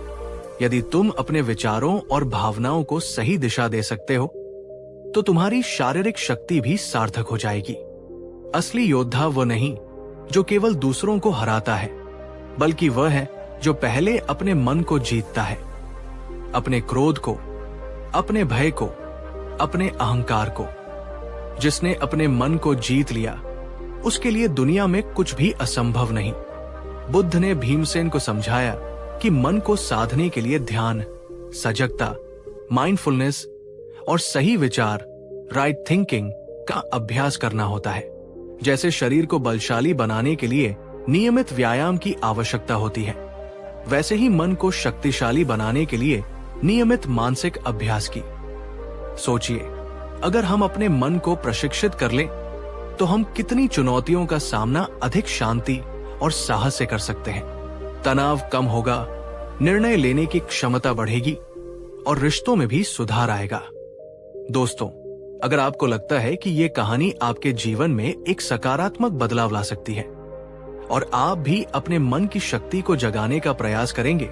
यदि तुम अपने विचारों और भावनाओं को सही दिशा दे सकते हो, तो तुम्हारी शारीरिक शक्ति भी सार्थक हो जाएगी। असली योद्धा वो नहीं जो केवल दूसरों को हराता है, बल्कि वह है जो पहले अपने मन को जीतता है, अपने क्रोध को, अपने भय को, अपने अहंकार को। जिसने अपने मन को जीत लिया, उसके लिए दुनिया में कुछ भी असंभव नहीं। बुद्ध ने भीमसेन को समझाया कि मन को साधने के लिए ध्यान, सजगता, माइंडफुलनेस और सही विचार, राइट थिंकिंग का अभ्यास करना होता है। जैसे शरीर को बलशाली बनाने के लिए नियमित व्यायाम की आवश्यकता होती है, वैसे ही मन को शक्तिशाली बनाने के लिए नियमित मानसिक अभ्यास की। सोचिए, अगर हम अपने मन को प्रशिक्षित कर लें, तो हम कितनी चुनौतियों का सामना अधिक शांति और साहस से कर सकते हैं। तनाव कम होगा, निर्णय लेने की क्षमता बढ़ेगी और रिश्तों में भी सुधार आएगा। दोस्तों, अगर आपको लगता है कि ये कहानी आपके जीवन में एक सकारात्मक बदलाव ला सकती है और आप भी अपने मन की शक्ति को जगाने का प्रयास करेंगे,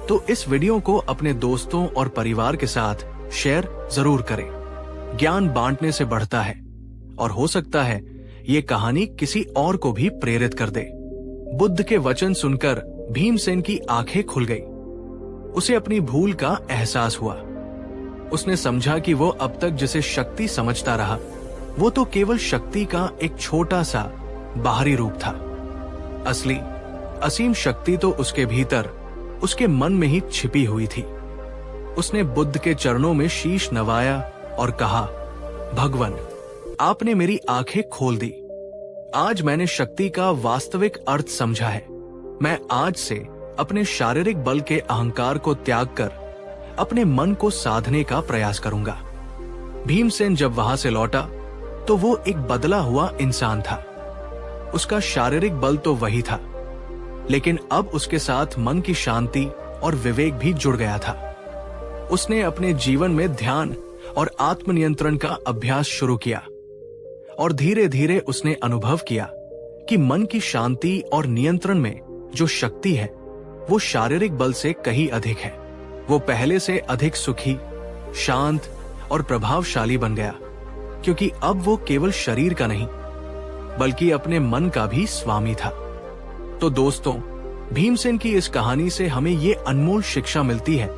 तो इस वीडियो को अपने दोस्तों और परिवार के साथ शेयर जरूर करें। ज्ञान बांटने से बढ़ता है और हो सकता है ये कहानी किसी और को भी प्रेरित कर दे। बुद्ध के वचन सुनकर भीमसेन की आंखें खुल गई। उसे अपनी भूल का एहसास हुआ। उसने समझा कि वो अब तक जिसे शक्ति समझता रहा, वो तो केवल शक्ति का एक छोटा सा बाहरी रूप था। असली असीम शक्ति तो उसके भीतर, उसके मन में ही छिपी हुई थी। उसने बुद्ध के चरणों में शीश नवाया और कहा, भगवान, आपने मेरी आंखें खोल दी। आज मैंने शक्ति का वास्तविक अर्थ समझा है। मैं आज से अपने शारीरिक बल के अहंकार को त्याग कर अपने मन को साधने का प्रयास करूंगा। भीमसेन जब वहां से लौटा तो वो एक बदला हुआ इंसान था। उसका शारीरिक बल तो वही था, लेकिन अब उसके साथ मन की शांति और विवेक भी जुड़ गया था। उसने अपने जीवन में ध्यान और आत्मनियंत्रण का अभ्यास शुरू किया और धीरे धीरे उसने अनुभव किया कि मन की शांति और नियंत्रण में जो शक्ति है, वो शारीरिक बल से कहीं अधिक है। वो पहले से अधिक सुखी, शांत और प्रभावशाली बन गया, क्योंकि अब वो केवल शरीर का नहीं, बल्कि अपने मन का भी स्वामी था। तो दोस्तों, भीमसेन की इस कहानी से हमें ये अनमोल शिक्षा मिलती है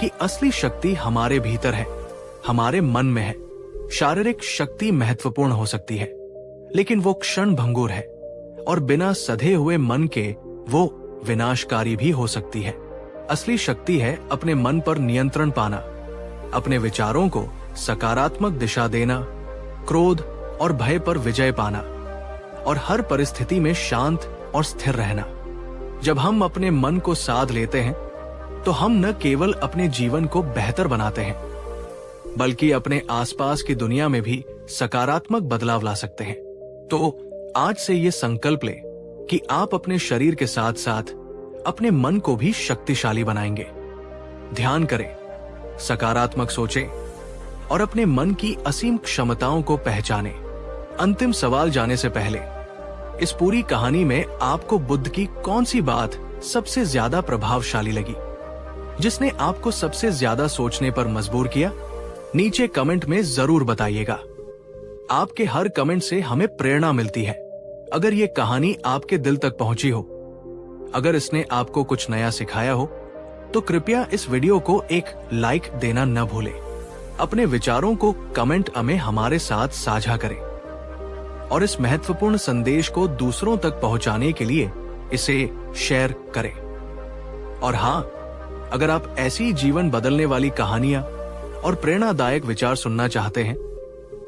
कि असली शक्ति हमारे भीतर है, हमारे मन में है। शारीरिक शक्ति महत्वपूर्ण हो सकती है, लेकिन वो क्षण भंगुर है और बिना सधे हुए मन के वो विनाशकारी भी हो सकती है। असली शक्ति है अपने मन पर नियंत्रण पाना, अपने विचारों को सकारात्मक दिशा देना, क्रोध और भय पर विजय पाना और हर परिस्थिति में शांत और स्थिर रहना। जब हम अपने मन को साध लेते हैं, तो हम न केवल अपने जीवन को बेहतर बनाते हैं, बल्कि अपने आसपास की दुनिया में भी सकारात्मक बदलाव ला सकते हैं। तो आज से ये संकल्प लें कि आप अपने शरीर के साथ साथ अपने मन को भी शक्तिशाली बनाएंगे। ध्यान करें, सकारात्मक सोचें और अपने मन की असीम क्षमताओं को पहचानें। अंतिम सवाल जाने से पहले, इस पूरी कहानी में आपको बुद्ध की कौन सी बात सबसे ज्यादा प्रभावशाली लगी, जिसने आपको सबसे ज्यादा सोचने पर मजबूर किया? नीचे कमेंट में जरूर बताइएगा। आपके हर कमेंट से हमें प्रेरणा मिलती है। अगर ये कहानी आपके दिल तक पहुंची हो, अगर इसने आपको कुछ नया सिखाया हो, तो कृपया इस वीडियो को एक लाइक देना न भूलें। अपने विचारों को कमेंट में हमारे साथ साझा करें और इस महत्वपूर्ण संदेश को दूसरों तक पहुंचाने के लिए इसे शेयर करें। और हाँ, अगर आप ऐसी जीवन बदलने वाली कहानियां और प्रेरणादायक विचार सुनना चाहते हैं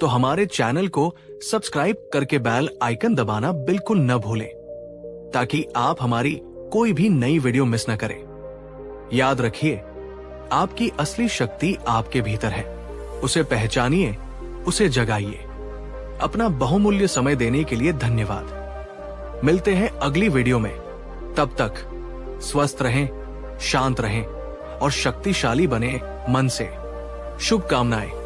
तो हमारे चैनल को सब्सक्राइब करके बेल आइकन दबाना बिल्कुल न भूलें, ताकि आप हमारी कोई भी नई वीडियो मिस न करें। याद रखिए, आपकी असली शक्ति आपके भीतर है। उसे पहचानिए, उसे जगाइए। अपना बहुमूल्य समय देने के लिए धन्यवाद। मिलते हैं अगली वीडियो में। तब तक स्वस्थ रहें, शांत रहें और शक्तिशाली बने मन से। शुभकामनाएं।